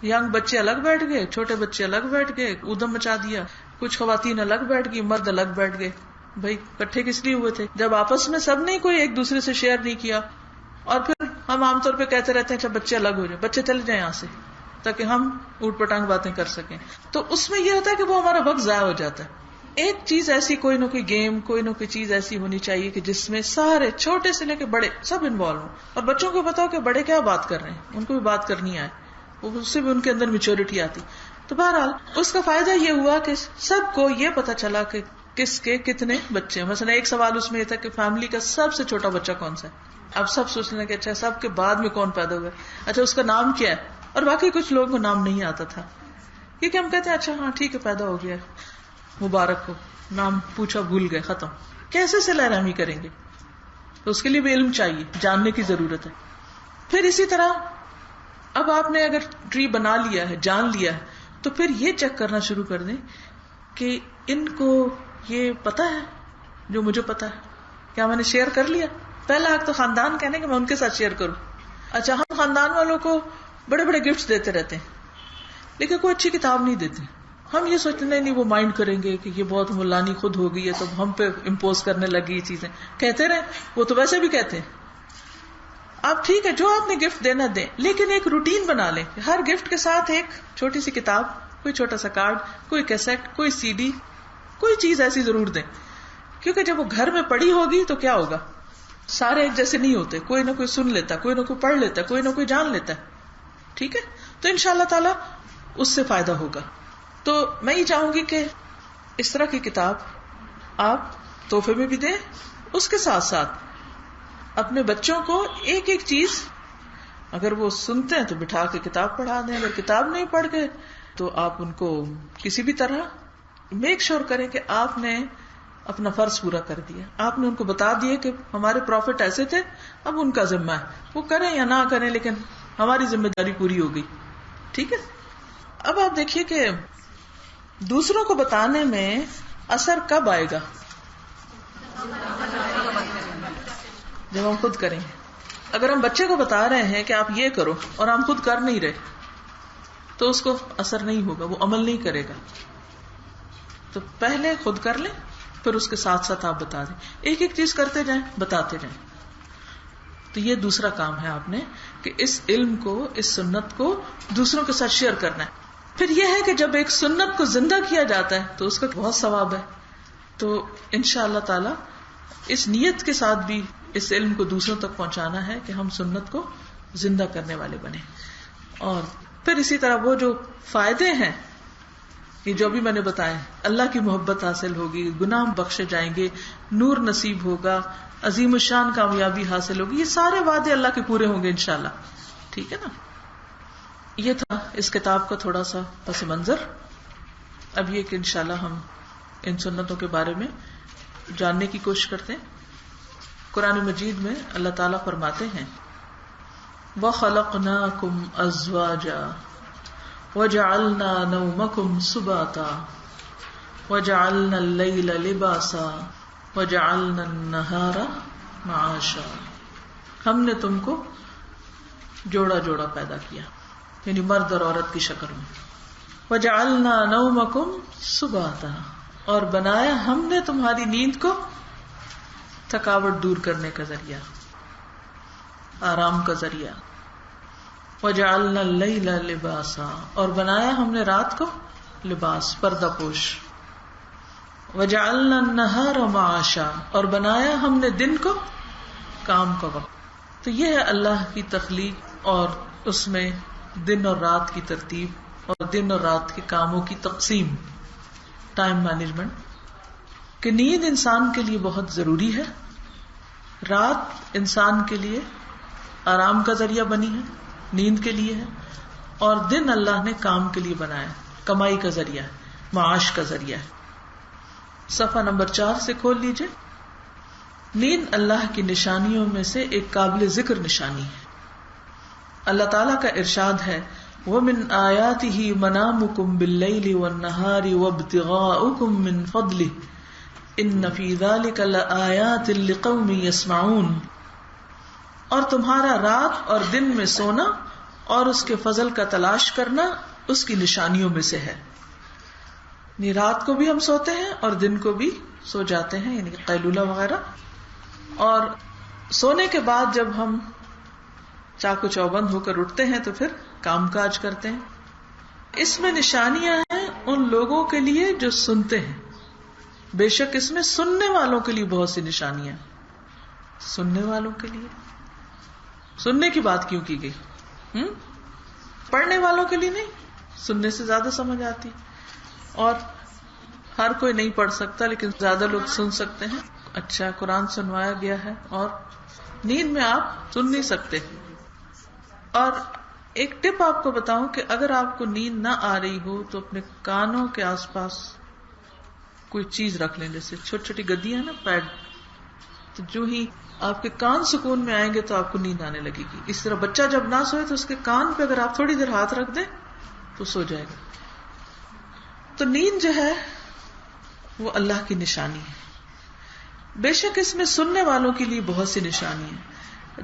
ینگ بچے الگ بیٹھ گئے، چھوٹے بچے الگ بیٹھ گئے، ادھم مچا دیا، کچھ خواتین الگ بیٹھ گئی، مرد الگ بیٹھ گئے. بھائی کٹھے کس لیے ہوئے تھے جب آپس میں سب نے کوئی ایک دوسرے سے شیئر نہیں کیا. اور پھر ہم عام طور پہ کہتے رہتے ہیں اچھا بچے الگ ہو جائیں، بچے چلے جائیں یہاں سے تاکہ ہم اوٹ پٹانگ باتیں کر سکیں. تو اس میں یہ ہوتا ہے کہ وہ ہمارا وقت ضائع ہو جاتا ہے. ایک چیز ایسی، کوئی نہ کوئی گیم، کوئی نہ کوئی چیز ایسی ہونی چاہیے کہ جس میں سارے چھوٹے سے لے کے بڑے سب انوالو ہوں، اور بچوں کو بتاؤ کہ بڑے کیا بات کر رہے ہیں، ان کو بھی بات کرنی آئے، اس سے بھی ان کے اندر میچورٹی آتی. تو بہرحال اس کا فائدہ یہ ہوا کہ سب کو یہ پتا چلا کہ کس کے کتنے بچے ہیں. مثلا ایک سوال اس میں یہ تھا کہ فیملی کا سب سے چھوٹا بچہ کون سا ہے. اب سب سوچنے کہ اچھا سب کے بعد میں کون پیدا ہوا ہے، اچھا اس کا نام کیا ہے. اور باقی کچھ لوگوں کو نام نہیں آتا تھا، کیونکہ ہم کہتے ہیں اچھا ہاں ٹھیک ہے پیدا ہو گیا مبارک ہو، نام پوچھا بھول گئے، ختم. کیسے صلہ رحمی کریں گے؟ تو اس کے لیے بھی علم چاہیے، جاننے کی ضرورت ہے. پھر اسی طرح اب آپ نے اگر ٹری بنا لیا ہے، جان لیا ہے، تو پھر یہ چیک کرنا شروع کر دیں کہ ان کو یہ پتا ہے جو مجھے پتا ہے، کیا میں نے شیئر کر لیا. پہلا حق تو خاندان کہنے کہ میں ان کے ساتھ شیئر کروں. اچھا ہم خاندان والوں کو بڑے بڑے گفٹس دیتے رہتے ہیں لیکن کوئی اچھی کتاب نہیں دیتے. ہم یہ سوچتے نہیں وہ مائنڈ کریں گے کہ یہ بہت ملانی خود ہو گئی ہے تو ہم پہ امپوز کرنے لگی یہ چیزیں. کہتے رہے، وہ تو ویسے بھی کہتے ہیں. آپ ٹھیک ہے جو آپ نے گفٹ دینا دیں، لیکن ایک روٹین بنا لیں. ہر گفٹ کے ساتھ ایک چھوٹی سی کتاب، کوئی چھوٹا سا کارڈ، کوئی کیسٹ، کوئی CD، کوئی چیز ایسی ضرور دیں. کیونکہ جب وہ گھر میں پڑی ہوگی تو کیا ہوگا، سارے ایک جیسے نہیں ہوتے، کوئی نہ کوئی سن لیتا، کوئی نہ کوئی پڑھ لیتا، کوئی نہ کوئی جان لیتا ہے. ٹھیک ہے، تو انشاءاللہ تعالی اس سے فائدہ ہوگا. تو میں یہ چاہوں گی کہ اس طرح کی کتاب آپ تحفے میں بھی دیں، اس کے ساتھ ساتھ اپنے بچوں کو ایک ایک چیز، اگر وہ سنتے ہیں تو بٹھا کے کتاب پڑھا دیں، اگر کتاب نہیں پڑھ گئے تو آپ ان کو کسی بھی طرح میک شور کریں کہ آپ نے اپنا فرض پورا کر دیا. آپ نے ان کو بتا دیا کہ ہمارے پروفٹ ایسے تھے، اب ان کا ذمہ ہے، وہ کریں یا نہ کریں لیکن ہماری ذمہ داری پوری ہو گئی. ٹھیک ہے. اب آپ دیکھیے کہ دوسروں کو بتانے میں اثر کب آئے گا؟ جب ہم خود کریں. اگر ہم بچے کو بتا رہے ہیں کہ آپ یہ کرو اور ہم خود کر نہیں رہے تو اس کو اثر نہیں ہوگا، وہ عمل نہیں کرے گا. تو پہلے خود کر لیں، پھر اس کے ساتھ ساتھ آپ بتا دیں، ایک ایک چیز کرتے جائیں، بتاتے جائیں. تو یہ دوسرا کام ہے آپ نے کہ اس علم کو، اس سنت کو دوسروں کے ساتھ شیئر کرنا ہے. پھر یہ ہے کہ جب ایک سنت کو زندہ کیا جاتا ہے تو اس کا بہت ثواب ہے. تو انشاءاللہ تعالی اس نیت کے ساتھ بھی اس علم کو دوسروں تک پہنچانا ہے کہ ہم سنت کو زندہ کرنے والے بنیں. اور پھر اسی طرح وہ جو فائدے ہیں یہ جو بھی میں نے بتائے، اللہ کی محبت حاصل ہوگی، گناہ بخشے جائیں گے، نور نصیب ہوگا، عظیم الشان کامیابی حاصل ہوگی، یہ سارے وعدے اللہ کے پورے ہوں گے انشاءاللہ. ٹھیک ہے نا. یہ تھا اس کتاب کا تھوڑا سا پس منظر. اب یہ کہ انشاءاللہ ہم ان سنتوں کے بارے میں جاننے کی کوشش کرتے ہیں. قرآن مجید میں اللہ تعالیٰ فرماتے ہیں وَخَلَقْنَاكُمْ أَزْوَاجًا وَجَعَلْنَا نَوْمَكُمْ سُبَاتًا وَجَعَلْنَا اللَّيْلَ لِبَاسًا وَجَعَلْنَا النَّهَارَ مَعَاشًا. ہم نے تم کو جوڑا جوڑا پیدا کیا، یعنی مرد اور عورت کی شکل میں. وَجَعَلْنَا نَوْمَكُمْ سُبَاتًا، اور بنایا ہم نے تمہاری نیند کو تھکاوٹ دور کرنے کا ذریعہ، آرام کا ذریعہ. وَجَعَلْنَا اللَّيْلَ لِبَاسًا، اور بنایا ہم نے رات کو لباس، پردہ پوش. وَجَعَلْنَا النَّهَارَ مَعَاشًا، اور بنایا ہم نے دن کو کام کا وقت. تو یہ ہے اللہ کی تخلیق اور اس میں دن اور رات کی ترتیب اور دن اور رات کے کاموں کی تقسیم، ٹائم مینجمنٹ. کہ نیند انسان کے لیے بہت ضروری ہے. رات انسان کے لیے آرام کا ذریعہ بنی ہے، نیند کے لیے ہے، اور دن اللہ نے کام کے لیے بنایا، کمائی کا ذریعہ ہے، معاش کا ذریعہ ہے. صفحہ نمبر 4 سے کھول لیجئے. نیند اللہ کی نشانیوں میں سے ایک قابل ذکر نشانی ہے. اللہ تعالیٰ کا ارشاد ہے وَمِنْ آيَاتِهِ مَنَامُكُمْ بِاللَّيْلِ وَالنَّهَارِ وَابْتِغَاؤُكُمْ مِنْ فَضْلِهِ ان فی ذلک لآیات لقوم یسمعون. اور تمہارا رات اور دن میں سونا اور اس کے فضل کا تلاش کرنا اس کی نشانیوں میں سے ہے. یعنی رات کو بھی ہم سوتے ہیں اور دن کو بھی سو جاتے ہیں، یعنی قیلولہ وغیرہ. اور سونے کے بعد جب ہم چاق و چوبند ہو کر اٹھتے ہیں تو پھر کام کاج کرتے ہیں. اس میں نشانیاں ہیں ان لوگوں کے لیے جو سنتے ہیں. بے شک اس میں سننے والوں کے لیے بہت سی نشانیاں. سننے والوں کے لیے، سننے کی بات کیوں کی گئی؟ پڑھنے والوں کے لیے نہیں، سننے سے زیادہ سمجھ آتی. اور ہر کوئی نہیں پڑھ سکتا لیکن زیادہ لوگ سن سکتے ہیں. اچھا قرآن سنوایا گیا ہے اور نیند میں آپ سن نہیں سکتے. اور ایک ٹپ آپ کو بتاؤں کہ اگر آپ کو نیند نہ آ رہی ہو تو اپنے کانوں کے آس پاس کوئی چیز رکھ لیں، جیسے چھوٹی چھوٹی گدیاں ہیں نا، پیڈ. تو جو ہی آپ کے کان سکون میں آئیں گے تو آپ کو نیند آنے لگے گی. اس طرح بچہ جب نہ سوئے تو اس کے کان پہ اگر آپ تھوڑی دیر ہاتھ رکھ دیں تو سو جائے گا. تو نیند جو ہے وہ اللہ کی نشانی ہے. بے شک اس میں سننے والوں کے لیے بہت سی نشانی ہے.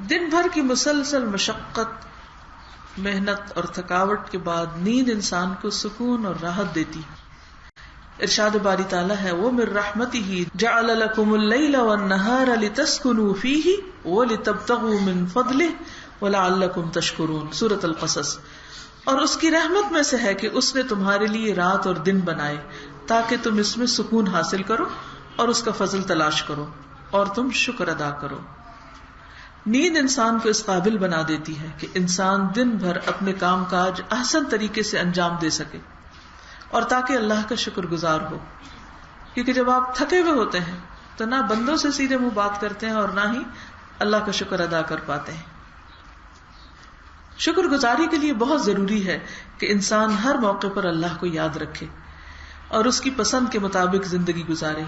دن بھر کی مسلسل مشقت، محنت اور تھکاوٹ کے بعد نیند انسان کو سکون اور راحت دیتی. ارشاد باری تعالیٰ ہے وَمِن رَحْمَتِهِ جَعَلَ لَكُمُ اللَّيْلَ وَالنَّهَارَ لِتَسْكُنُوا فِيهِ وَلِتَبْتَغُوا مِن فَضْلِهِ وَلَعَلَّكُمْ تَشْكُرُونَ. سورۃ القصص. اور اس کی رحمت میں سے ہے کہ اس نے تمہارے لیے رات اور دن بنائے تاکہ تم اس میں سکون حاصل کرو اور اس کا فضل تلاش کرو اور تم شکر ادا کرو. نیند انسان کو اس قابل بنا دیتی ہے کہ انسان دن بھر اپنے کام کاج احسن طریقے سے انجام دے سکے اور تاکہ اللہ کا شکر گزار ہو. کیونکہ جب آپ تھکے ہوئے ہوتے ہیں تو نہ بندوں سے سیدھے منہ بات کرتے ہیں اور نہ ہی اللہ کا شکر ادا کر پاتے ہیں. شکر گزاری کے لیے بہت ضروری ہے کہ انسان ہر موقع پر اللہ کو یاد رکھے اور اس کی پسند کے مطابق زندگی گزارے.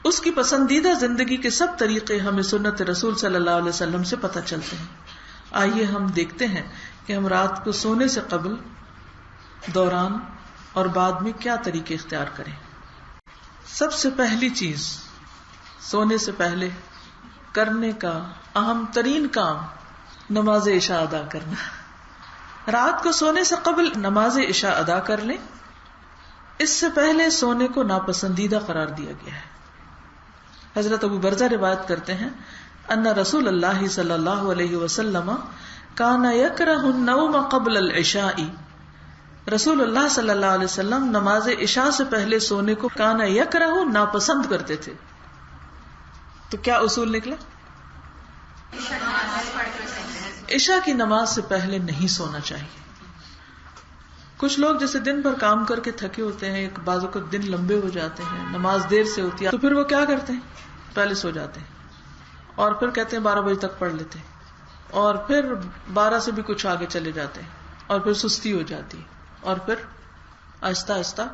اس کی پسندیدہ زندگی کے سب طریقے ہمیں سنت رسول صلی اللہ علیہ وسلم سے پتہ چلتے ہیں. آئیے ہم دیکھتے ہیں کہ ہم رات کو سونے سے قبل، دوران اور بعد میں کیا طریقے اختیار کریں. سب سے پہلی چیز سونے سے پہلے کرنے کا اہم ترین کام نماز عشاء ادا کرنا. رات کو سونے سے قبل نماز عشاء ادا کر لیں. اس سے پہلے سونے کو ناپسندیدہ قرار دیا گیا ہے. حضرت ابو برزہ روایت کرتے ہیں ان رسول اللہ صلی اللہ علیہ وسلم کان یکرہ النوم قبل العشاء. رسول اللہ صلی اللہ علیہ وسلم نماز عشاء سے پہلے سونے کو کان یکرہ ناپسند کرتے تھے. تو کیا اصول نکلا؟ عشاء کی نماز سے پہلے نہیں سونا چاہیے. کچھ لوگ جیسے دن بھر کام کر کے تھکے ہوتے ہیں، ایک بعض اوقات دن لمبے ہو جاتے ہیں، نماز دیر سے ہوتی ہے، تو پھر وہ کیا کرتے ہیں؟ پہلے سو جاتے ہیں اور پھر کہتے ہیں 12 بجے تک پڑھ لیتے ہیں، اور پھر 12 سے بھی کچھ آگے چلے جاتے ہیں، اور پھر سستی ہو جاتی ہے، اور پھر آہستہ آہستہ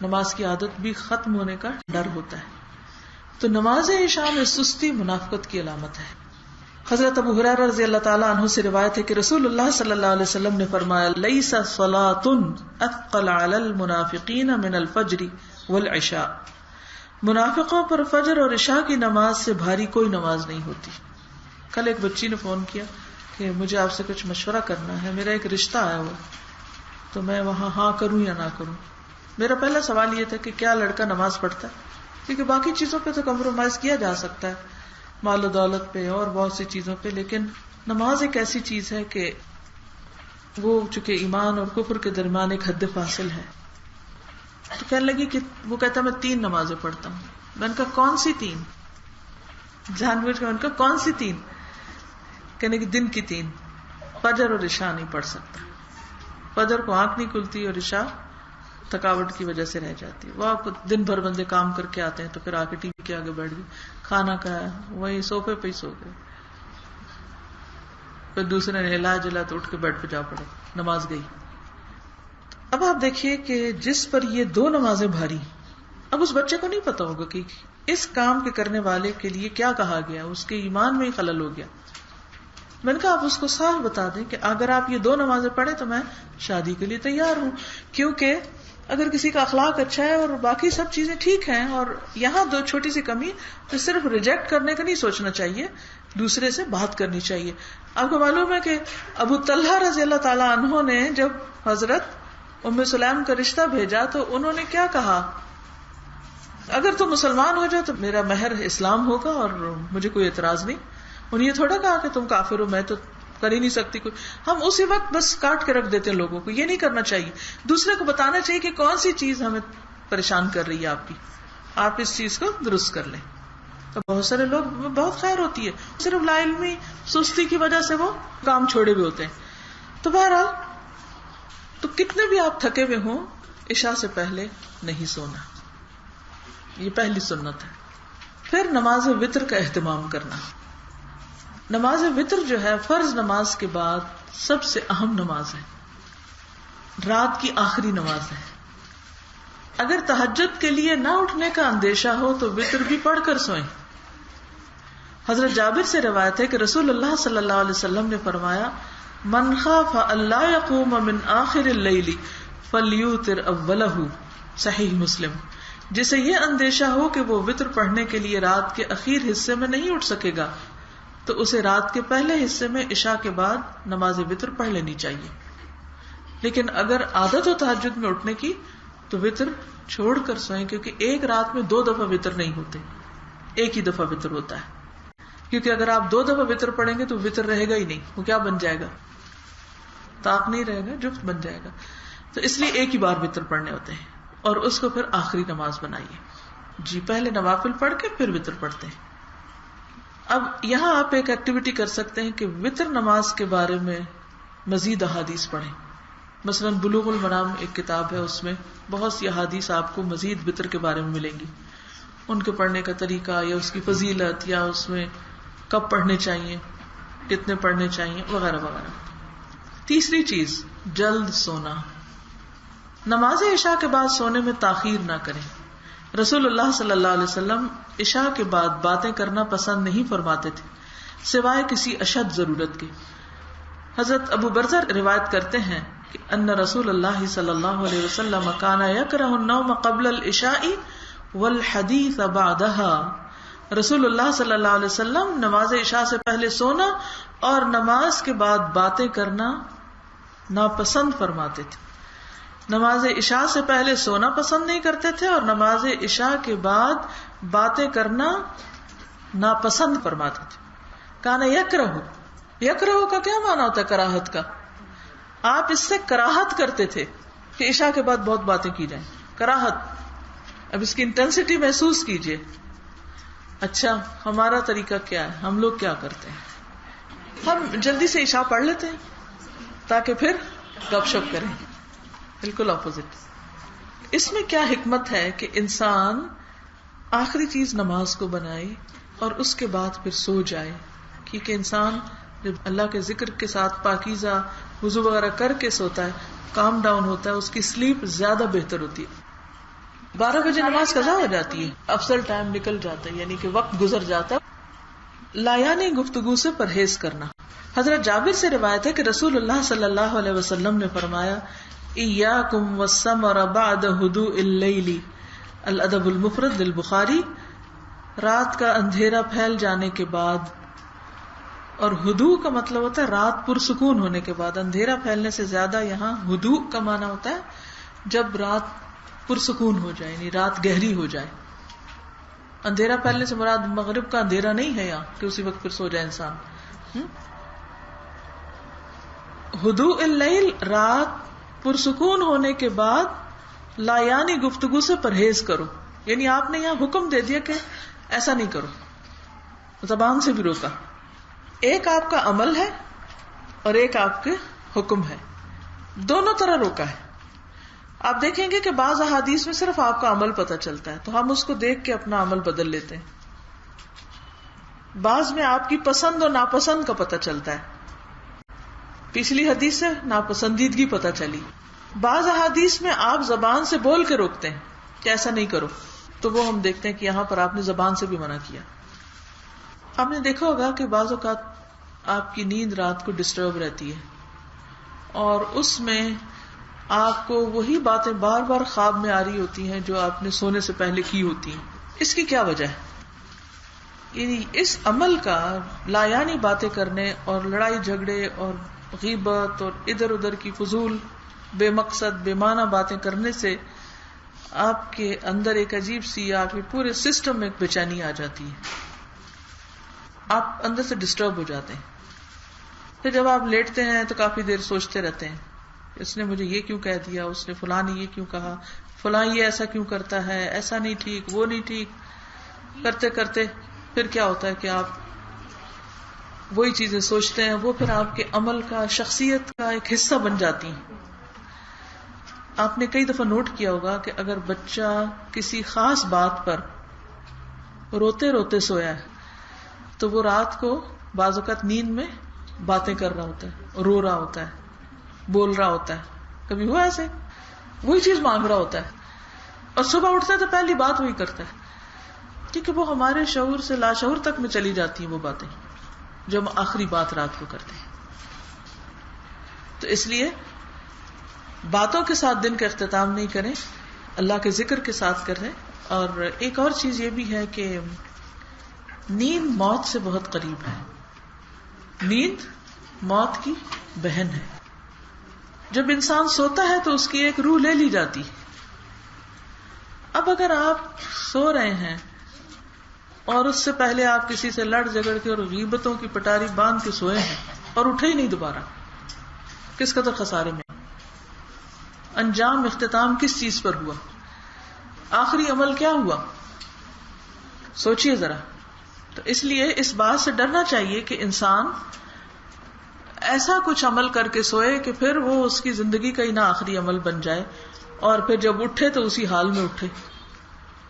نماز کی عادت بھی ختم ہونے کا ڈر ہوتا ہے. تو نماز عشاء میں سستی منافقت کی علامت ہے. حضرت ابو ہریرہ رضی اللہ تعالیٰ عنہ سے روایت ہے کہ رسول اللہ صلی اللہ علیہ وسلم نے فرمایا لیس صلاۃ اثقل علی المنافقین من الفجر والعشاء. منافقوں پر فجر اور عشاء کی نماز سے بھاری کوئی نماز نہیں ہوتی. کل ایک بچی نے فون کیا کہ مجھے آپ سے کچھ مشورہ کرنا ہے، میرا ایک رشتہ آیا ہوا تو میں وہاں ہاں کروں یا نہ کروں. میرا پہلا سوال یہ تھا کہ کیا لڑکا نماز پڑھتا ہے؟ کیونکہ باقی چیزوں پہ تو کمپرومائز کیا جا سکتا ہے، مال و دولت پہ اور بہت سی چیزوں پہ، لیکن نماز ایک ایسی چیز ہے کہ وہ چونکہ ایمان اور کفر کے درمیان ایک حد فاصل ہے. تو کہنے لگی کہ وہ کہتا میں 3 نمازیں پڑھتا ہوں. میں نے کہا کون سی 3؟ جان بوجھ کے میں نے کہا کون سی 3؟ کہنے کی دن کی 3، فجر اور عشاء نہیں پڑھ سکتا. فجر کو آنکھ نہیں کھلتی اور عشاء تھکاوٹ کی وجہ سے رہ جاتی ہے. وہ آپ دن بھر بندے کام کر کے آتے ہیں تو پھر آ کے ٹی وی کے آگے بیٹھ گئے، کھانا کھایا، وہی صوفے پہ ہی سو گئے، پھر دوسرے نے ہلا جلا تو اٹھ کے بیڈ پہ جا پڑے، نماز گئی. اب آپ دیکھیے کہ جس پر یہ 2 نمازیں بھاری، اب اس بچے کو نہیں پتا ہوگا کہ اس کام کے کرنے والے کے لیے کیا کہا گیا، اس کے ایمان میں ہی خلل ہو گیا. میں نے کہا آپ اس کو صاف بتا دیں کہ اگر آپ یہ 2 نمازیں پڑھیں تو میں شادی کے لیے تیار ہوں، کیونکہ اگر کسی کا اخلاق اچھا ہے اور باقی سب چیزیں ٹھیک ہیں اور یہاں 2 چھوٹی سی کمی، تو صرف ریجیکٹ کرنے کا نہیں سوچنا چاہیے، دوسرے سے بات کرنی چاہیے. آپ کو معلوم ہے کہ ابو طلحہ رضی اللہ تعالیٰ عنہ نے جب حضرت ام سلیم کا رشتہ بھیجا تو انہوں نے کیا کہا؟ اگر تم مسلمان ہو جاؤ تو میرا مہر اسلام ہوگا اور مجھے کوئی اعتراض نہیں. انہوں نے یہ تھوڑا کہا کہ تم کافر ہو، میں تو کر ہی نہیں سکتی کچھ. ہم اسی وقت بس کاٹ کے رکھ دیتے ہیں لوگوں کو. یہ نہیں کرنا چاہیے، دوسرے کو بتانا چاہیے کہ کون سی چیز ہمیں پریشان کر رہی ہے آپ کی، آپ اس چیز کو درست کر لیں. تو بہت سارے لوگ بہت خیر ہوتی ہے، صرف لا علمی سستی کی وجہ سے وہ کام چھوڑے ہوئے ہوتے ہیں. تو بہرحال تو کتنے بھی آپ تھکے ہوئے ہوں، عشاء سے پہلے نہیں سونا، یہ پہلی سنت ہے. پھر نماز وتر کا اہتمام کرنا. نماز وتر جو ہے فرض نماز کے بعد سب سے اہم نماز ہے، رات کی آخری نماز ہے. اگر تہجد کے لیے نہ اٹھنے کا اندیشہ ہو تو وتر بھی پڑھ کر سوئیں. حضرت جابر سے روایت ہے کہ رسول اللہ صلی اللہ علیہ وسلم نے فرمایا من خاف اللہ یقوم من آخر اللیل فلیوتر اولہ، صحیح مسلم. جسے یہ اندیشہ ہو کہ وہ وتر پڑھنے کے لیے رات کے اخیر حصے میں نہیں اٹھ سکے گا تو اسے رات کے پہلے حصے میں عشاء کے بعد نماز وتر پڑھ لینی چاہیے. لیکن اگر عادت ہو تہجد میں اٹھنے کی تو وتر چھوڑ کر سوئیں، کیونکہ ایک رات میں 2 دفعہ وتر نہیں ہوتے، ایک ہی دفعہ وتر ہوتا ہے. کیونکہ اگر آپ 2 دفعہ وتر پڑھیں گے تو وتر رہے گا ہی نہیں، وہ کیا بن جائے گا؟ طاق نہیں رہے گا، جفت بن جائے گا. تو اس لیے ایک ہی بار وتر پڑھنے ہوتے ہیں اور اس کو پھر آخری نماز بنائیے. جی پہلے نوافل پڑھ کے پھر وتر پڑھتے ہیں. اب یہاں آپ ایک ایکٹیویٹی کر سکتے ہیں کہ وتر نماز کے بارے میں مزید احادیث پڑھیں. مثلا بلوغ المرام ایک کتاب ہے، اس میں بہت سی احادیث آپ کو مزید وتر کے بارے میں ملیں گی، ان کے پڑھنے کا طریقہ یا اس کی فضیلت یا اس میں کب پڑھنے چاہیے، کتنے پڑھنے چاہیے وغیرہ وغیرہ. تیسری چیز، جلد سونا. نماز عشاء کے بعد سونے میں تاخیر نہ کریں. رسول اللہ صلی اللہ علیہ وسلم عشاء کے بعد باتیں کرنا پسند نہیں فرماتے تھے سوائے کسی اشد ضرورت کے. حضرت ابو برزہ روایت کرتے ہیں کہ ان رسول اللہ صلی اللہ علیہ وسلم کان یکرہ النوم قبل العشاء والحدیث بعدها. رسول اللہ صلی اللہ علیہ وسلم نماز عشاء سے پہلے سونا اور نماز کے بعد باتیں کرنا ناپسند فرماتے تھے. نماز عشاء سے پہلے سونا پسند نہیں کرتے تھے اور نماز عشاء کے بعد باتیں کرنا ناپسند فرماتے تھے. کانا یکرہ، یکرہ کا کیا معنی ہوتا ہے؟ کراہت کا. آپ اس سے کراہت کرتے تھے کہ عشاء کے بعد بہت باتیں کی جائیں. کراہت. اب اس کی انٹینسٹی محسوس کیجئے. اچھا ہمارا طریقہ کیا ہے؟ ہم لوگ کیا کرتے ہیں؟ ہم جلدی سے عشاء پڑھ لیتے ہیں تاکہ پھر گپ شپ کریں. بالکل اپوزٹ. اس میں کیا حکمت ہے کہ انسان آخری چیز نماز کو بنائے اور اس کے بعد پھر سو جائے، کیونکہ انسان جب اللہ کے ذکر کے ساتھ پاکیزہ وضو وغیرہ کر کے سوتا ہے، کام ڈاؤن ہوتا ہے، اس کی سلیپ زیادہ بہتر ہوتی ہے. 12 بجے نماز قضا ہو جاتی ہے، افضل ٹائم نکل جاتا ہے، یعنی کہ وقت گزر جاتا ہے. لایانی گفتگو سے پرہیز کرنا. حضرت جابر سے روایت ہے کہ رسول اللہ صلی اللہ علیہ وسلم نے فرمایا ایاکم والسمر بعد ہدوء اللیل. الادب المفرد للبخاری. رات کا اندھیرا پھیل جانے کے بعد، اور ہدوء کا مطلب ہوتا ہے رات پرسکون ہونے کے بعد. اندھیرا پھیلنے سے زیادہ یہاں ہدوء کا معنی ہوتا ہے جب رات پرسکون ہو جائے، یعنی رات گہری ہو جائے. اندھیرا پھیلنے سے مراد مغرب کا اندھیرا نہیں ہے یہاں کہ اسی وقت پھر سو جائے انسان. ہدوء اللیل، رات پرسکون ہونے کے بعد لایانی گفتگو سے پرہیز کرو. یعنی آپ نے یہاں حکم دے دیا کہ ایسا نہیں کرو، زبان سے بھی روکا. ایک آپ کا عمل ہے اور ایک آپ کے حکم ہے، دونوں طرح روکا ہے. آپ دیکھیں گے کہ بعض احادیث میں صرف آپ کا عمل پتہ چلتا ہے تو ہم اس کو دیکھ کے اپنا عمل بدل لیتے ہیں. بعض میں آپ کی پسند اور ناپسند کا پتہ چلتا ہے. پچھلی حدیث سے ناپسندیدگی پتہ چلی. بعض احادیث میں آپ زبان سے بول کے روکتے ہیں کہ ایسا نہیں کرو، تو وہ ہم دیکھتے ہیں کہ یہاں پر آپ نے زبان سے بھی منع کیا. آپ نے دیکھا ہوگا کہ بعض اوقات آپ کی نیند رات کو ڈسٹرب رہتی ہے اور اس میں آپ کو وہی باتیں بار بار خواب میں آ رہی ہوتی ہیں جو آپ نے سونے سے پہلے کی ہوتی ہیں. اس کی کیا وجہ ہے؟ یعنی اس عمل کا لایانی باتیں کرنے اور لڑائی جھگڑے اور غیبت اور ادھر ادھر کی فضول بے مقصد بے معنی باتیں کرنے سے آپ کے اندر ایک عجیب سی، آپ کے پورے سسٹم میں ایک بےچینی آ جاتی ہے. آپ اندر سے ڈسٹرب ہو جاتے ہیں. پھر جب آپ لیٹتے ہیں تو کافی دیر سوچتے رہتے ہیں اس نے مجھے یہ کیوں کہہ دیا، اس نے فلاں نے یہ کیوں کہا، فلاں یہ ایسا کیوں کرتا ہے، ایسا نہیں ٹھیک، وہ نہیں ٹھیک. کرتے کرتے پھر کیا ہوتا ہے کہ آپ وہی چیزیں سوچتے ہیں، وہ پھر آپ کے عمل کا، شخصیت کا ایک حصہ بن جاتی ہیں. آپ نے کئی دفعہ نوٹ کیا ہوگا کہ اگر بچہ کسی خاص بات پر روتے روتے سویا ہے تو وہ رات کو بعض اوقات نیند میں باتیں کر رہا ہوتا ہے، رو رہا ہوتا ہے، بول رہا ہوتا ہے. کبھی ہوا ایسے؟ وہی چیز مانگ رہا ہوتا ہے اور صبح اٹھتا ہے تو پہلی بات وہی کرتا ہے، کیونکہ وہ ہمارے شعور سے لاشعور تک میں چلی جاتی ہیں وہ باتیں جو ہم آخری بات رات کو کرتے ہیں. تو اس لیے باتوں کے ساتھ دن کا اختتام نہیں کریں، اللہ کے ذکر کے ساتھ کریں. اور ایک اور چیز یہ بھی ہے کہ نیند موت سے بہت قریب ہے. نیند موت کی بہن ہے. جب انسان سوتا ہے تو اس کی ایک روح لے لی جاتی. اب اگر آپ سو رہے ہیں اور اس سے پہلے آپ کسی سے لڑ جھگڑ کے اور غیبتوں کی پٹاری باندھ کے سوئے ہیں اور اٹھے ہی نہیں دوبارہ، کس قدر خسارے میں. انجام اختتام کس چیز پر ہوا؟ آخری عمل کیا ہوا؟ سوچئے ذرا. تو اس لیے اس بات سے ڈرنا چاہیے کہ انسان ایسا کچھ عمل کر کے سوئے کہ پھر وہ اس کی زندگی کا ہی نہ آخری عمل بن جائے، اور پھر جب اٹھے تو اسی حال میں اٹھے،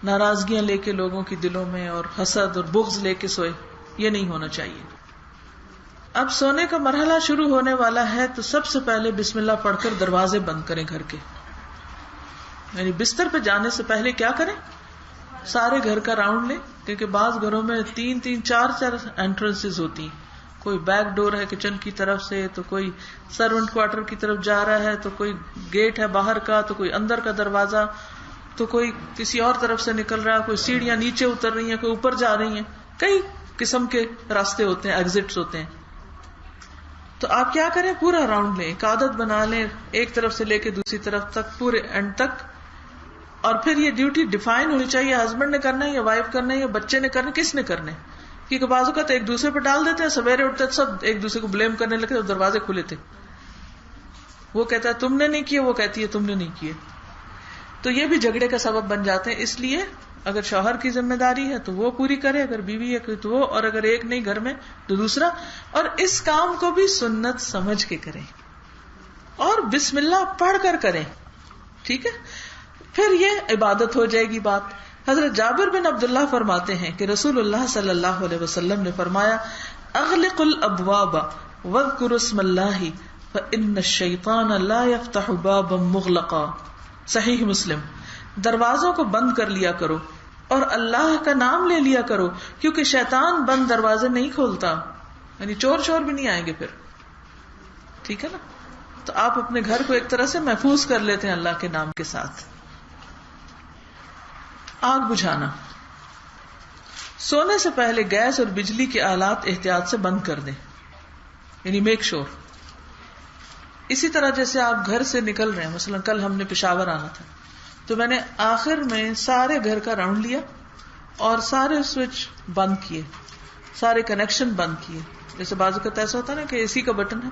ناراضگیاں لے کے لوگوں کی دلوں میں اور حسد اور بغض لے کے سوئے. یہ نہیں ہونا چاہیے. اب سونے کا مرحلہ شروع ہونے والا ہے تو سب سے پہلے بسم اللہ پڑھ کر دروازے بند کریں گھر کے. یعنی بستر پہ جانے سے پہلے کیا کریں؟ سارے گھر کا راؤنڈ لیں، کیونکہ بعض گھروں میں 3 4 انٹرنسز ہوتی ہیں. کوئی بیک ڈور ہے کچن کی طرف سے، تو کوئی سرونٹ کوارٹر کی طرف جا رہا ہے، تو کوئی گیٹ ہے باہر کا، تو کوئی اندر کا دروازہ، تو کوئی کسی اور طرف سے نکل رہا ہے، کوئی سیڑھیاں نیچے اتر رہی ہیں، کوئی اوپر جا رہی ہیں. کئی قسم کے راستے ہوتے ہیں، ایگزٹس ہوتے ہیں. تو آپ کیا کریں؟ پورا راؤنڈ لیں، ایک عادت بنا لیں، ایک طرف سے لے کے دوسری طرف تک، پورے اینڈ تک. اور پھر یہ ڈیوٹی ڈیفائن ہونی چاہیے، ہسبینڈ نے کرنا ہے یا وائف کرنا ہے یا بچے نے کرنا ہے، کس نے کرنا ہے. کیونکہ بعض اوقات ایک دوسرے پہ ڈال دیتے ہیں، سویرے اٹھتے سب ایک دوسرے کو بلیم کرنے لگتے ہیں، دروازے کھلے تھے، وہ کہتا ہے تم نے نہیں کیے، وہ کہتی ہے تم نے نہیں کیے. تو یہ بھی جھگڑے کا سبب بن جاتے ہیں. اس لیے اگر شوہر کی ذمہ داری ہے تو وہ پوری کرے، اگر بیوی ہے تو وہ، اور اگر ایک نہیں گھر میں تو دوسرا. اور اس کام کو بھی سنت سمجھ کے کریں اور بسم اللہ پڑھ کر کریں. ٹھیک ہے، پھر یہ عبادت ہو جائے گی بات. حضرت جابر بن عبداللہ فرماتے ہیں کہ رسول اللہ صلی اللہ علیہ وسلم نے فرمایا اغلق الابواب واذکر اسم اللہ فإن الشیطان لا یفتح بابا مغلقا. صحیح مسلم. دروازوں کو بند کر لیا کرو اور اللہ کا نام لے لیا کرو، کیونکہ شیطان بند دروازے نہیں کھولتا. یعنی چور شور بھی نہیں آئیں گے پھر. ٹھیک ہے نا. تو آپ اپنے گھر کو ایک طرح سے محفوظ کر لیتے ہیں اللہ کے نام کے ساتھ. آگ بجھانا. سونے سے پہلے گیس اور بجلی کے آلات احتیاط سے بند کر دیں، یعنی میک شور. اسی طرح جیسے آپ گھر سے نکل رہے ہیں، مثلا کل ہم نے پشاور آنا تھا تو میں نے آخر میں سارے گھر کا راؤنڈ لیا اور سارے سوئچ بند کیے، سارے کنیکشن بند کیے. جیسے بعض اوقات ایسا ہوتا ہے نا کہ اے سی کا بٹن ہے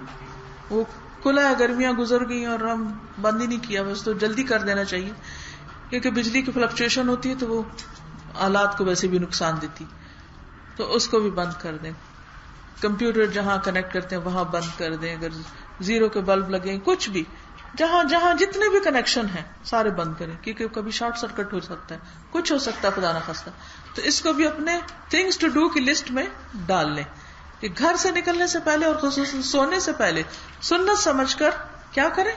وہ کھلا ہے، گرمیاں گزر گئی اور ہم بند ہی نہیں کیا، بس تو جلدی کر دینا چاہیے، کیونکہ بجلی کی فلکچویشن ہوتی ہے تو وہ آلات کو ویسے بھی نقصان دیتی. تو اس کو بھی بند کر دیں. کمپیوٹر جہاں کنیکٹ کرتے ہیں وہاں بند کر دیں. اگر زیرو کے بلب لگے، کچھ بھی جہاں جہاں جتنے بھی کنیکشن ہیں سارے بند کریں، کیونکہ کبھی شارٹ سرکٹ ہو سکتا ہے، کچھ ہو سکتا ہے خدا نہ خواستہ. تو اس کو بھی اپنے تھنگس ٹو ڈو کی لسٹ میں ڈال لیں کہ گھر سے نکلنے سے پہلے اور خصوصاً سونے سے پہلے سنت سمجھ کر کیا کریں؟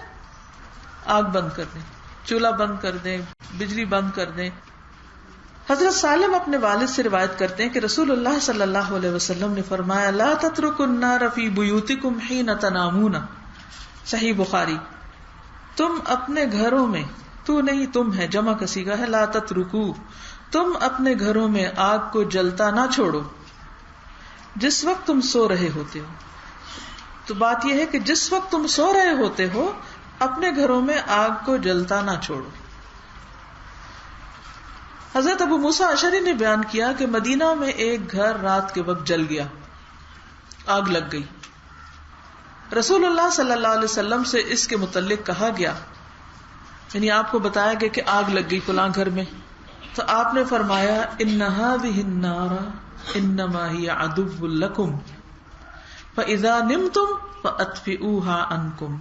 آگ بند کر دیں، چولہا بند کر دیں، بجلی بند کر دیں. حضرت سالم اپنے والد سے روایت کرتے ہیں کہ رسول اللہ صلی اللہ علیہ وسلم نے فرمایا لا تترکوا النار فی بیوتکم حین تنامون. صحیح بخاری. تم اپنے گھروں میں، تو نہیں تم ہے، جمع کا صیغہ ہے لا تترکو، تم اپنے گھروں میں آگ کو جلتا نہ چھوڑو جس وقت تم سو رہے ہوتے ہو. تو بات یہ ہے کہ جس وقت تم سو رہے ہوتے ہو اپنے گھروں میں آگ کو جلتا نہ چھوڑو. حضرت ابو موسیٰ اشعری نے بیان کیا کہ مدینہ میں ایک گھر رات کے وقت جل گیا، آگ لگ گئی. رسول اللہ صلی اللہ علیہ وسلم سے اس کے متعلق کہا گیا، یعنی آپ کو بتایا گیا کہ آگ لگ گئی فلاں گھر میں. تو آپ نے فرمایا ان هذه النار انما هي عدو لكم فاذا نمتم فاطفئوها عنكم.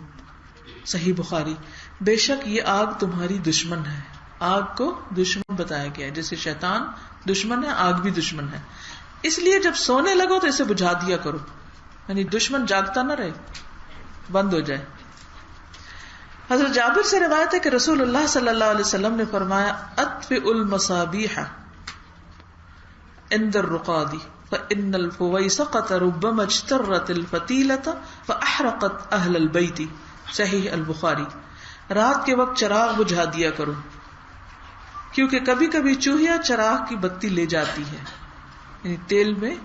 صحیح بخاری. بے شک یہ آگ تمہاری دشمن ہے. آگ کو دشمن بتایا گیا ہے، جیسے شیطان دشمن ہے آگ بھی دشمن ہے. اس لیے جب سونے لگو تو اسے بجھا دیا کرو، یعنی دشمن جاگتا نہ رہے، بند ہو جائے. حضرت جابر سے روایت ہے کہ رسول اللہ صلی اللہ علیہ وسلم نے فرمایا اطفئ المصابیح عند الرقاد فإن الفویسقۃ ربما اجترت الفتیلۃ فأحرقت اہل البیت. صحیح البخاری. رات کے وقت چراغ بجھا دیا کرو، کیونکہ کبھی کبھی چوہیا چراغ کی بتی لے جاتی ہے، یعنی تیل میں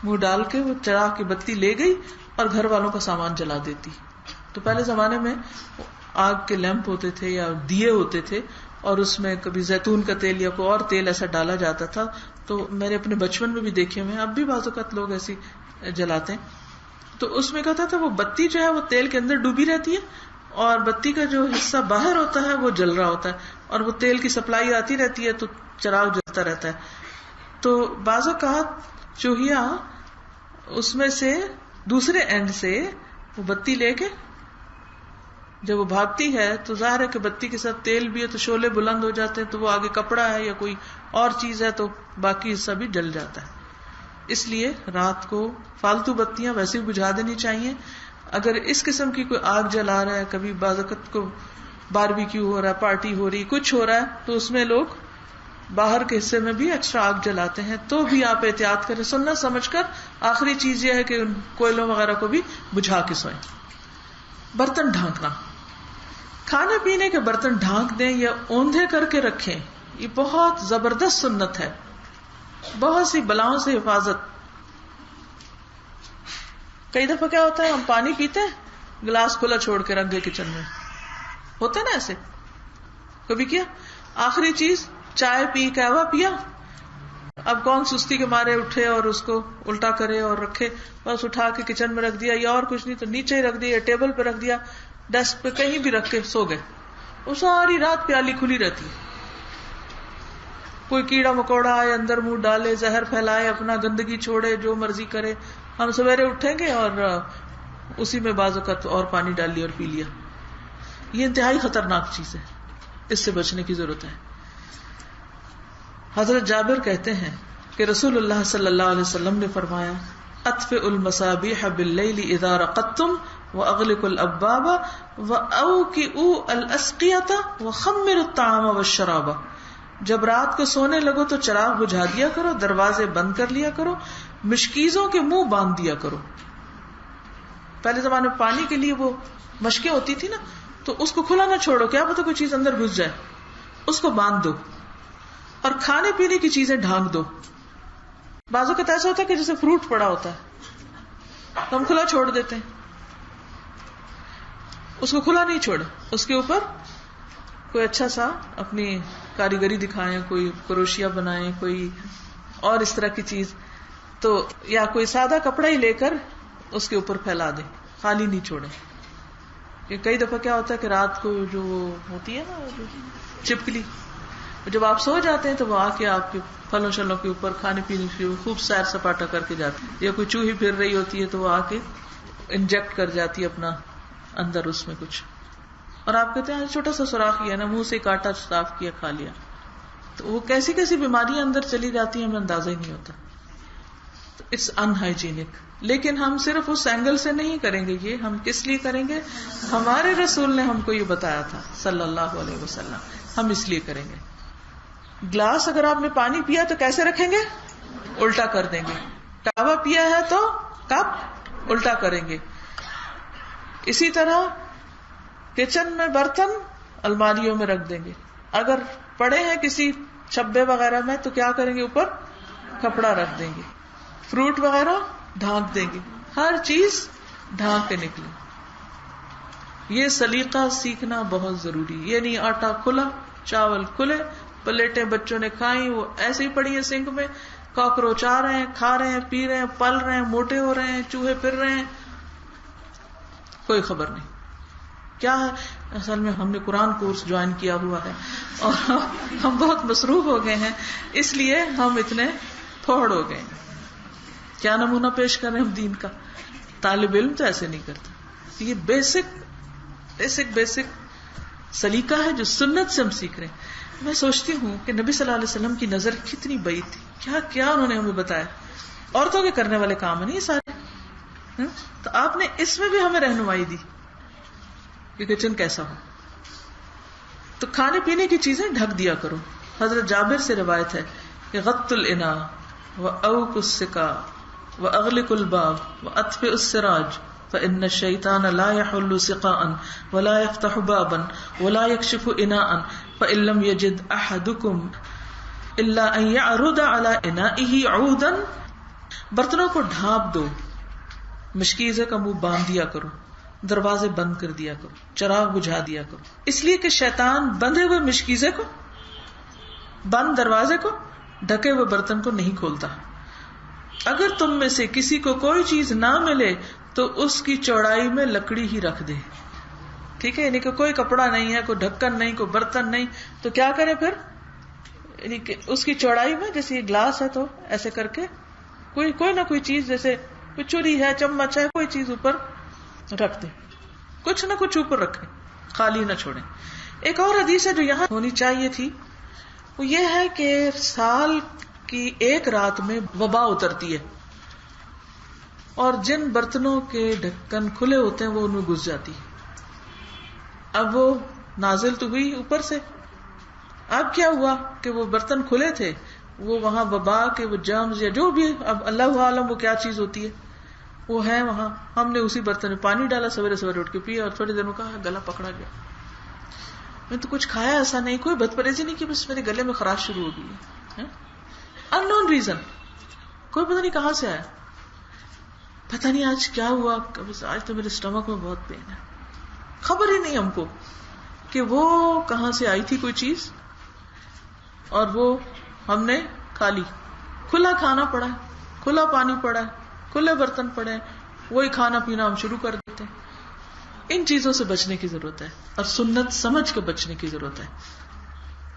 منہ ڈال کے وہ چراغ کی بتی لے گئی اور گھر والوں کا سامان جلا دیتی. تو پہلے زمانے میں آگ کے لیمپ ہوتے تھے یا دیے ہوتے تھے اور اس میں کبھی زیتون کا تیل یا کوئی اور تیل ایسا ڈالا جاتا تھا. تو میں نے اپنے بچپن میں بھی دیکھے ہوئے ہیں، اب بھی بعض اوقات لوگ ایسی جلاتے ہیں. تو اس میں کہتا تھا وہ بتی جو ہے وہ تیل کے اندر ڈوبی رہتی ہے اور بتی کا جو حصہ باہر ہوتا ہے وہ جل رہا ہوتا ہے اور وہ تیل کی سپلائی آتی رہتی ہے تو چراغ جلتا رہتا ہے. تو بعض اوقات چوہیا اس میں سے دوسرے اینڈ سے وہ بتی لے کے جب وہ بھاگتی ہے تو ظاہر ہے کہ بتی کے ساتھ تیل بھی ہے تو شعلے بلند ہو جاتے ہیں، تو وہ آگے کپڑا ہے یا کوئی اور چیز ہے تو باقی حصہ بھی جل جاتا ہے. اس لیے رات کو فالتو بتیاں ویسے بھی بجھا دینی چاہیے. اگر اس قسم کی کوئی آگ جلا رہا ہے، کبھی بعض وقت کو باربیکیو ہو رہا ہے، پارٹی ہو رہی، کچھ ہو رہا ہے، تو اس میں لوگ باہر کے حصے میں بھی ایکسٹرا آگ جلاتے ہیں، تو بھی آپ احتیاط کریں، سنت سمجھ کر. آخری چیز یہ ہے کہ ان کوئلوں وغیرہ کو بھی بجھا کے سوئیں. برتن ڈھانکنا، کھانے پینے کے برتن ڈھانک دیں یا اوندھے کر کے رکھیں، یہ بہت زبردست سنت ہے، بہت سی بلاؤں سے حفاظت. کئی دفعہ کیا ہوتا ہے، ہم پانی پیتے ہیں گلاس کھلا چھوڑ کے رکھ دے کچن میں، ہوتا ہے نا ایسے، کبھی کیا آخری چیز چائے پی، قہوہ پیا، اب کون سستی کے مارے اٹھے اور اس کو الٹا کرے اور رکھے، بس اٹھا کے کچن میں رکھ دیا، یا اور کچھ نہیں تو نیچے ہی رکھ دیا یا ٹیبل پہ رکھ دیا، ڈیسک پہ کہیں بھی رکھ کے سو گئے. وہ ساری رات پیالی کھلی رہتی ہے، کوئی کیڑا مکوڑا آئے اندر منہ ڈالے، زہر پھیلائے، اپنا گندگی چھوڑے، جو مرضی کرے. ہم سویرے اٹھیں گے اور اسی میں بعض اوقات اور پانی ڈال لیا اور پی لیا. یہ انتہائی خطرناک چیز ہے، اس سے بچنے کی ضرورت ہے. حضرت جابر کہتے ہیں کہ رسول اللہ صلی اللہ علیہ وسلم نے فرمایا، اطفئوا المصابیح باللیل اذا رقدتم واغلقوا الابواب واوکئوا الاسقیۃ وخمروا الطعام والشراب. جب رات کو سونے لگو تو چراغ بجھا دیا کرو، دروازے بند کر لیا کرو، مشکیزوں کے منہ باندھ دیا کرو. پہلے زمانے میں پانی کے لیے وہ مشکیں ہوتی تھی نا، تو اس کو کھلا نہ چھوڑو، کیا پتہ کوئی چیز اندر گھس جائے، اس کو باندھ دو. اور کھانے پینے کی چیزیں ڈھانک دو. بعض اوقات ایسا ہوتا ہے کہ جیسے فروٹ پڑا ہوتا ہے تو ہم کھلا چھوڑ دیتے ہیں، اس کو کھلا نہیں چھوڑے، اس کے اوپر کوئی اچھا سا اپنی کاریگری دکھائیں، کوئی کروشیا بنائیں، کوئی اور اس طرح کی چیز، تو یا کوئی سادہ کپڑا ہی لے کر اس کے اوپر پھیلا دیں، خالی نہیں چھوڑیں. کہ کئی دفعہ کیا ہوتا ہے کہ رات کو جو ہوتی ہے نا چپکلی، جب آپ سو جاتے ہیں تو وہ آ کے آپ کے پھلوں شلوں کے اوپر کھانے پینے کے خوب سیر سپاٹا کر کے جاتی ہے، یا کوئی چوہی پھر رہی ہوتی ہے تو وہ آ کے انجیکٹ کر جاتی ہے اپنا اندر اس میں کچھ، اور آپ کہتے ہیں چھوٹا سا سوراخ کیا نا، منہ سے کاٹا صاف کیا کھا لیا، تو وہ کیسی کیسی بیماریاں اندر چلی جاتی ہیں ہمیں اندازہ ہی نہیں ہوتا. It's unhygienic. لیکن ہم صرف اس اینگل سے نہیں کریں گے، یہ ہم کس لیے کریں گے؟ ہمارے رسول نے ہم کو یہ بتایا تھا صلی اللہ علیہ وسلم، ہم اس لیے کریں گے. گلاس اگر آپ نے پانی پیا تو کیسے رکھیں گے؟ الٹا کر دیں گے. قہوہ پیا ہے تو کپ الٹا کریں گے. اسی طرح کچن میں برتن الماریوں میں رکھ دیں گے. اگر پڑے ہیں کسی چھبے وغیرہ میں تو کیا کریں گے؟ اوپر کپڑا رکھ دیں گے. فروٹ وغیرہ ڈھانک دیں گے. ہر چیز ڈھانک کے نکلے. یہ سلیقہ سیکھنا بہت ضروری. یہ نہیں آٹا کھلا، چاول کھلے، پلیٹیں بچوں نے کھائیں وہ ایسے ہی پڑی ہیں سنک میں، کاکروچ آ رہے ہیں، کھا رہے ہیں، پی رہے ہیں، پل رہے ہیں، موٹے ہو رہے ہیں، چوہے پھر رہے ہیں، کوئی خبر نہیں. کیا ہے اصل میں ہم نے قرآن کورس جوائن کیا ہوا ہے اور ہم بہت مصروف ہو گئے ہیں، اس لیے ہم اتنے پھوڑ ہو گئے ہیں. کیا نمونہ پیش کر رہے ہیں ہم دین کا؟ طالب علم تو ایسے نہیں کرتا. یہ بیسک سلیقہ ہے جو سنت سے ہم سیکھ رہے ہیں. میں سوچتی ہوں کہ نبی صلی اللہ علیہ وسلم کی نظر کتنی بڑی تھی، کیا کیا انہوں نے ہمیں بتایا. عورتوں کے کرنے والے کام ہیں یہ سارے، تو آپ نے اس میں بھی ہمیں رہنمائی دی کہ کچن کیسا ہو. تو کھانے پینے کی چیزیں ڈھک دیا کرو. حضرت جابر سے روایت ہے کہ غط الاناء واوق السقا واغلق الباب واطفئ السراج فإن الشيطان لا يحل سقاء ولا يفتح بابا ولا يكشف اناء فإن لم يجد أحدكم إلا أن يعرض على إنائه عودا. برتنوں کو ڈھانپ دو، مشکیزے کا منہ باندھ دیا کرو، دروازے بند کر دیا کرو، چراغ بجھا دیا کرو، اس لیے کہ شیطان بندھے ہوئے مشکیزے کو، بند دروازے کو، ڈھکے ہوئے برتن کو نہیں کھولتا. اگر تم میں سے کسی کو کوئی چیز نہ ملے تو اس کی چوڑائی میں لکڑی ہی رکھ دے. ٹھیک ہے، یعنی کہ کوئی کپڑا نہیں ہے، کوئی ڈھکن نہیں، کوئی برتن نہیں، تو کیا کرے پھر؟ یعنی کہ اس کی چوڑائی میں، جیسے یہ گلاس ہے تو ایسے کر کے کوئی نہ کوئی چیز، جیسے کوئی چوری ہے، چمچ ہے، کوئی چیز اوپر رکھ دیں، کچھ نہ کچھ اوپر رکھیں، خالی نہ چھوڑیں. ایک اور حدیث ہے جو یہاں ہونی چاہیے تھی، وہ یہ ہے کہ سال کی ایک رات میں وبا اترتی ہے اور جن برتنوں کے ڈھکن کھلے ہوتے ہیں وہ ان میں گھس جاتی ہے. اب وہ نازل تو ہوئی اوپر سے، اب کیا ہوا کہ وہ برتن کھلے تھے، وہ وہاں وبا کے وہ جرمز یا جو بھی، اب اللہ عالم وہ کیا چیز ہوتی ہے، وہ ہے وہاں. ہم نے اسی برتن میں پانی ڈالا، سویرے سویرے اٹھ کے پیا اور تھوڑی دیر میں کہا گلا پکڑا گیا. میں تو کچھ کھایا ایسا نہیں، کوئی بدپریزی نہیں کہ بس میرے گلے میں خراش شروع ہو گئی ہے. ان نون ریزن، کوئی پتہ نہیں کہاں سے آیا، پتہ نہیں آج کیا ہوا، آج تو میرے اسٹمک میں بہت پین ہے. خبر ہی نہیں ہم کو کہ وہ کہاں سے آئی تھی کوئی چیز، اور وہ ہم نے کھا لی. کھلا کھانا پڑا، کھلا پانی پڑا، کھلے برتن پڑے، وہی کھانا پینا ہم شروع کر دیتے ہیں. ان چیزوں سے بچنے کی ضرورت ہے اور سنت سمجھ کے بچنے کی ضرورت ہے.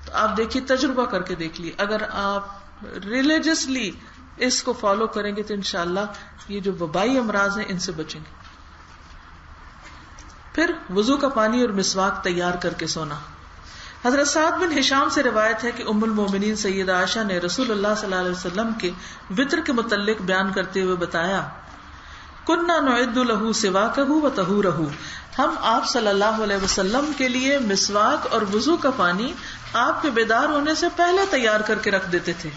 تو آپ دیکھیے، تجربہ کر کے دیکھ لیے، اگر آپ ریلیجسلی اس کو فالو کریں گے تو انشاءاللہ یہ جو وبائی امراض ہیں ان سے بچیں گے. پھر وضو کا پانی اور مسواک تیار کر کے سونا. حضرت سعد بن ہشام سے روایت ہے کہ ام المومنین سیدہ عائشہ نے رسول اللہ صلی اللہ علیہ وسلم کے وطر کے متعلق بیان کرتے ہوئے بتایا، کننا نعد لہ سواکہ و طہورہ، ہم آپ صلی اللہ علیہ وسلم کے لیے مسواک اور وضو کا پانی آپ کے بیدار ہونے سے پہلے تیار کر کے رکھ دیتے تھے.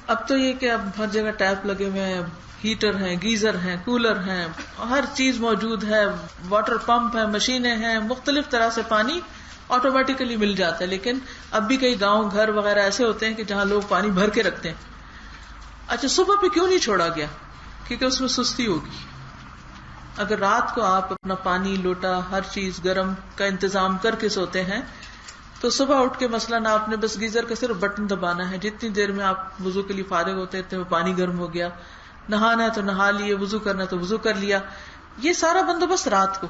اب تو یہ کہ اب ہر جگہ ٹیپ لگے ہوئے ہیں، ہیٹر ہیں، گیزر ہیں، کولر ہیں، ہر چیز موجود ہے، واٹر پمپ ہے، مشینیں ہیں، مختلف طرح سے پانی آٹومیٹیکلی مل جاتا ہے. لیکن اب بھی کئی گاؤں گھر وغیرہ ایسے ہوتے ہیں کہ جہاں لوگ پانی بھر کے رکھتے ہیں. اچھا، صبح پہ کیوں نہیں چھوڑا گیا؟ کیونکہ اس میں سستی ہوگی. اگر رات کو آپ اپنا پانی، لوٹا، ہر چیز گرم کا انتظام کر کے سوتے ہیں تو صبح اٹھ کے مثلاً آپ نے بس گیزر کا صرف بٹن دبانا ہے، جتنی دیر میں آپ وضو کے لیے فارغ ہوتے ہیں اتنے میں پانی گرم ہو گیا، نہانا ہے تو نہا لیے، وضو کرنا ہے تو وضو کر لیا. یہ سارا بندوبست رات کو.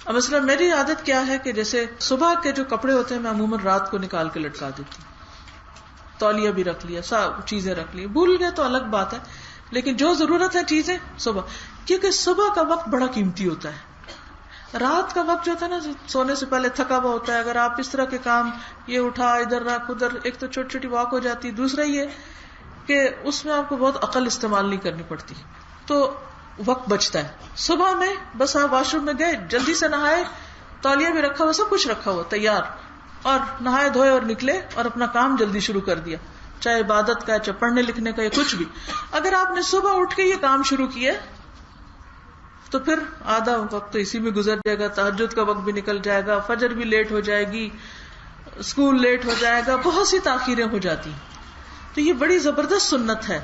اب مثلا میری عادت کیا ہے کہ جیسے صبح کے جو کپڑے ہوتے ہیں میں عموماً رات کو نکال کے لٹکا دیتی ہوں، تولیہ بھی رکھ لیا، سب چیزیں رکھ لی. بھول گئے تو الگ بات ہے، لیکن جو ضرورت ہے چیزیں صبح، کیونکہ صبح کا وقت بڑا قیمتی ہوتا ہے. رات کا وقت جو ہوتا ہے نا، سونے سے پہلے تھکا ہوا ہوتا ہے. اگر آپ اس طرح کے کام، یہ اٹھا ادھر رکھ ادھر، ایک تو چھوٹی چھوٹی واک ہو جاتی، دوسرا یہ کہ اس میں آپ کو بہت عقل استعمال نہیں کرنی پڑتی، تو وقت بچتا ہے. صبح میں بس آپ واش روم میں گئے، جلدی سے نہائے، تولیہ بھی رکھا ہوا، سب کچھ رکھا ہوا تیار، اور نہائے دھوئے اور نکلے اور اپنا کام جلدی شروع کر دیا، چاہے عبادت کا، چاہے پڑھنے لکھنے کا، یا کچھ بھی. اگر آپ نے صبح اٹھ کے یہ کام شروع کیا تو پھر آدھا وقت تو اسی میں گزر جائے گا، تہجد کا وقت بھی نکل جائے گا، فجر بھی لیٹ ہو جائے گی، اسکول لیٹ ہو جائے گا، بہت سی تاخیریں ہو جاتی. تو یہ بڑی زبردست سنت ہے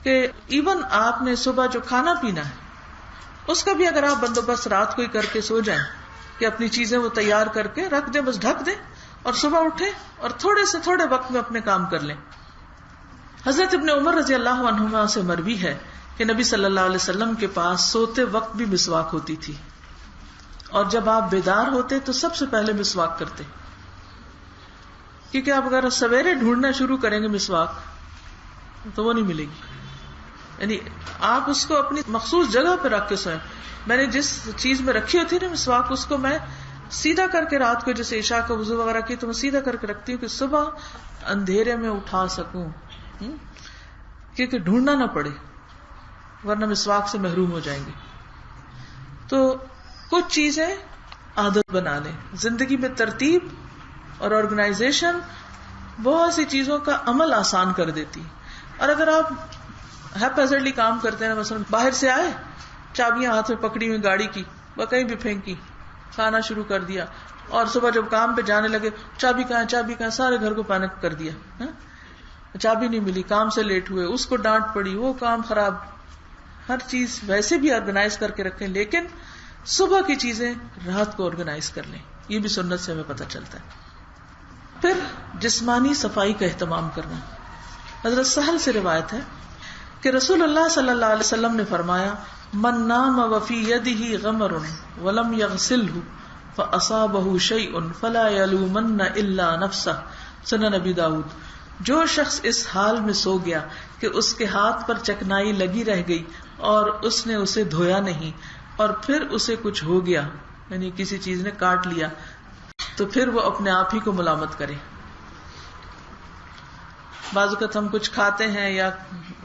کہ ایون آپ نے صبح جو کھانا پینا ہے اس کا بھی اگر آپ بندوبست رات کو ہی کر کے سو جائیں کہ اپنی چیزیں وہ تیار کر کے رکھ دیں، بس ڈھک دیں، اور صبح اٹھیں اور تھوڑے سے تھوڑے وقت میں اپنے کام کر لیں. حضرت ابن عمر رضی اللہ عنہما سے مروی ہے کہ نبی صلی اللہ علیہ وسلم کے پاس سوتے وقت بھی مسواک ہوتی تھی، اور جب آپ بیدار ہوتے تو سب سے پہلے مسواک کرتے، کیونکہ آپ اگر سویرے ڈھونڈنا شروع کریں گے مسواک تو وہ نہیں ملے گی. یعنی آپ اس کو اپنی مخصوص جگہ پہ رکھ کے سوئیں. میں نے جس چیز میں رکھی ہوتی ہے نا مسواک، اس کو میں سیدھا کر کے رات کو جیسے عشاء کا وضو وغیرہ کی تو میں سیدھا کر کے رکھتی ہوں کہ صبح اندھیرے میں اٹھا سکوں، کیونکہ ڈھونڈنا نہ پڑے، ورنہ مسواک سے محروم ہو جائیں گے. تو کچھ چیزیں عادت بنا لیں. زندگی میں ترتیب اور آرگنائزیشن بہت سی چیزوں کا عمل آسان کر دیتی. اور اگر آپ ہیپیزرلی کام کرتے ہیں، مثلا باہر سے آئے، چابیاں ہاتھ میں پکڑی ہوئی گاڑی کی، وہ کہیں بھی پھینکی، کھانا شروع کر دیا، اور صبح جب کام پہ جانے لگے چابی کہاں، چابی کہاں، سارے گھر کو پینک کر دیا، چابی نہیں ملی، کام سے لیٹ ہوئے، اس کو ڈانٹ پڑی، وہ کام خراب. ہر چیز ویسے بھی آرگنائز کر کے رکھیں، لیکن صبح کی چیزیں رات کو آرگنائز کر لیں. یہ بھی سنت سے ہمیں پتہ چلتا ہے. پھر جسمانی صفائی کا اہتمام کرنا. حضرت سہل سے روایت ہے کہ رسول اللہ صلی اللہ علیہ وسلم نے فرمایا، من نام وفی یدہ غمر ولم یغسلہ فاصابہ شیء فلا یلومن الا نفسہ. سنن نبی داؤد. جو شخص اس حال میں سو گیا کہ اس کے ہاتھ پر چکنائی لگی رہ گئی اور اس نے اسے دھویا نہیں اور پھر اسے کچھ ہو گیا، یعنی کسی چیز نے کاٹ لیا، تو پھر وہ اپنے آپ ہی کو ملامت کرے. بعض اوقات ہم کچھ کھاتے ہیں یا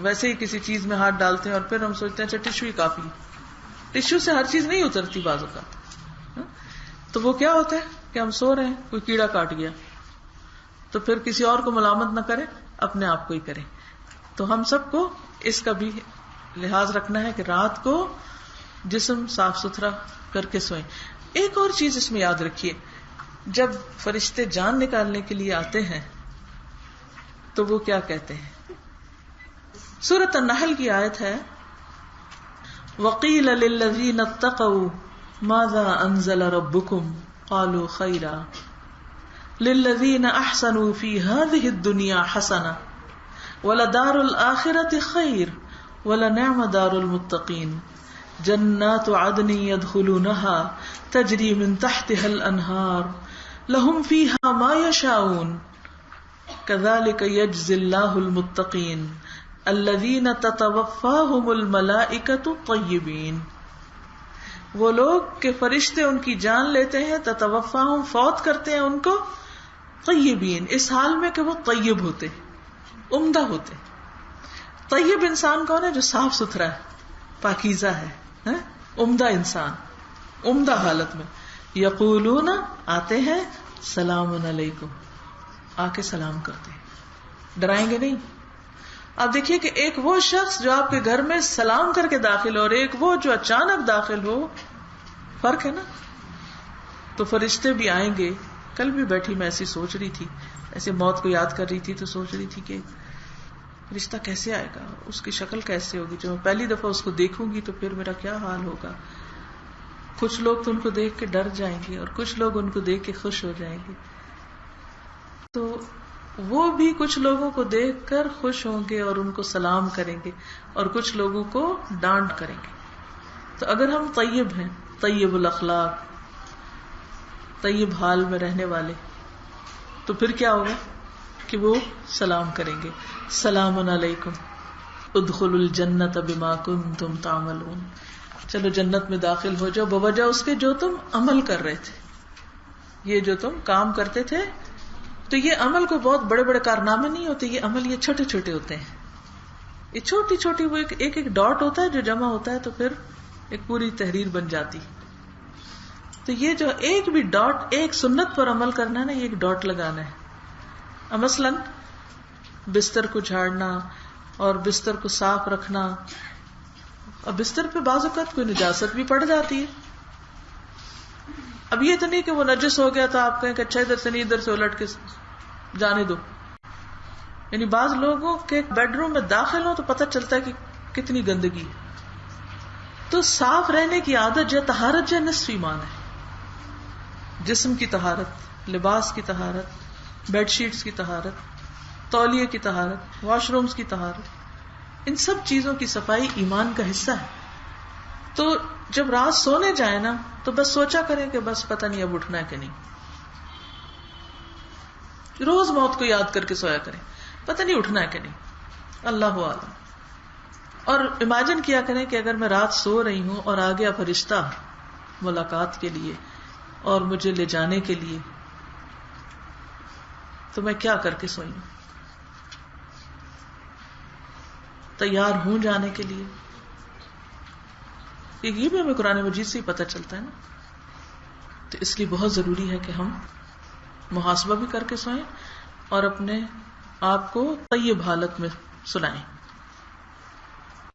ویسے ہی کسی چیز میں ہاتھ ڈالتے ہیں اور پھر ہم سوچتے ہیں اچھا ٹشو ہی کافی. ٹشو سے ہر چیز نہیں اترتی بعض اوقات. تو وہ کیا ہوتا ہے کہ ہم سو رہے ہیں، کوئی کیڑا کاٹ گیا، تو پھر کسی اور کو ملامت نہ کریں، اپنے آپ کو ہی کریں. تو ہم سب کو اس کا بھی لحاظ رکھنا ہے کہ رات کو جسم صاف ستھرا کر کے سوئیں. ایک اور چیز اس میں یاد رکھیے، جب فرشتے جان نکالنے کے لیے آتے ہیں تو وہ کیا کہتے ہیں؟ سورۃ النحل کی آیت ہے وَقِيلَ لِلَّذِينَ اتَّقَوْا مَاذَا أَنزَلَ رَبُّكُمْ قَالُوا خَيْرًا لِلَّذِينَ أَحْسَنُوا فِي هَذِهِ الدُّنْيَا حَسَنَةٌ وَلَدَارُ الْآخِرَةِ خَيْرٌ وَلَنِعْمَ دَارُ الْمُتَّقِينَ جَنَّاتُ عَدْنٍ يَدْخُلُونَهَا تَجْرِي مِن تَحْتِهَا الْأَنْهَارُ لَهُمْ فِيهَا مَا يَشَاءُونَ كَذَلِكَ يَجْزِي اللَّهُ الْمُتَّقِينَ الذین تتوفاہم الملائکۃ طیبین. وہ لوگ کہ فرشتے ان کی جان لیتے ہیں، تتوفاہم فوت کرتے ہیں ان کو، طیبین اس حال میں کہ وہ طیب ہوتے، عمدہ ہوتے. طیب انسان کون ہے؟ جو صاف ستھرا ہے، پاکیزہ ہے، عمدہ انسان، عمدہ حالت میں. یقولون آتے ہیں سلام علیکم، آ کے سلام کرتے ہیں، ڈرائیں گے نہیں. اب دیکھیے کہ ایک وہ شخص جو آپ کے گھر میں سلام کر کے داخل ہو اور ایک وہ جو اچانک داخل ہو، فرق ہے نا. تو فرشتے بھی آئیں گے. کل بھی بیٹھی میں ایسی سوچ رہی تھی، ایسے موت کو یاد کر رہی تھی تو سوچ رہی تھی کہ فرشتہ کیسے آئے گا، اس کی شکل کیسے ہوگی. جو میں پہلی دفعہ اس کو دیکھوں گی تو پھر میرا کیا حال ہوگا. کچھ لوگ تو ان کو دیکھ کے ڈر جائیں گے اور کچھ لوگ ان کو دیکھ کے خوش ہو جائیں گے. تو وہ بھی کچھ لوگوں کو دیکھ کر خوش ہوں گے اور ان کو سلام کریں گے اور کچھ لوگوں کو ڈانٹ کریں گے. تو اگر ہم طیب ہیں، طیب الاخلاق، طیب حال میں رہنے والے، تو پھر کیا ہوگا کہ وہ سلام کریں گے، سلام علیکم ادخلوا الجنۃ بما کنتم تعملون. چلو جنت میں داخل ہو جاؤ بوجہ اس کے جو تم عمل کر رہے تھے، یہ جو تم کام کرتے تھے. تو یہ عمل کو بہت بڑے بڑے کارنامے نہیں ہوتے، یہ عمل یہ چھوٹے چھوٹے ہوتے ہیں. یہ چھوٹی چھوٹی وہ ایک ڈاٹ ہوتا ہے جو جمع ہوتا ہے تو پھر ایک پوری تحریر بن جاتی. تو یہ جو ایک بھی ڈاٹ، ایک سنت پر عمل کرنا ہے نا، یہ ایک ڈاٹ لگانا ہے. مثلاً بستر کو جھاڑنا اور بستر کو صاف رکھنا. اور بستر پہ بعض اوقات کوئی نجاست بھی پڑ جاتی ہے. اب یہ تو نہیں کہ وہ نجس ہو گیا تو آپ کہیں کہ اچھا ادھر سے نہیں ادھر سے الٹ کے جانے دو. یعنی بعض لوگوں کے بیڈ روم میں داخل ہو تو پتہ چلتا ہے کہ کتنی گندگی. تو صاف رہنے کی عادت جو طہارت جو نصف ایمان ہے. جسم کی طہارت، لباس کی طہارت، بیڈ شیٹس کی طہارت، تولیے کی طہارت، واش رومز کی طہارت، ان سب چیزوں کی صفائی ایمان کا حصہ ہے. تو جب رات سونے جائیں نا تو بس سوچا کریں کہ بس پتہ نہیں اب اٹھنا ہے کہ نہیں. روز موت کو یاد کر کے سویا کریں، پتہ نہیں اٹھنا ہے کہ نہیں، اللہ اعلم. اور امیجن کیا کریں کہ اگر میں رات سو رہی ہوں اور آ گیا فرشتہ ملاقات کے لیے اور مجھے لے جانے کے لیے، تو میں کیا کر کے سوئی ہوں، تیار ہوں جانے کے لیے. یہ بھی ہمیں قرآن مجید سے ہی پتہ چلتا ہے نا. تو اس لیے بہت ضروری ہے کہ ہم محاسبہ بھی کر کے سوئیں اور اپنے آپ کو طیب حالت میں سنائیں.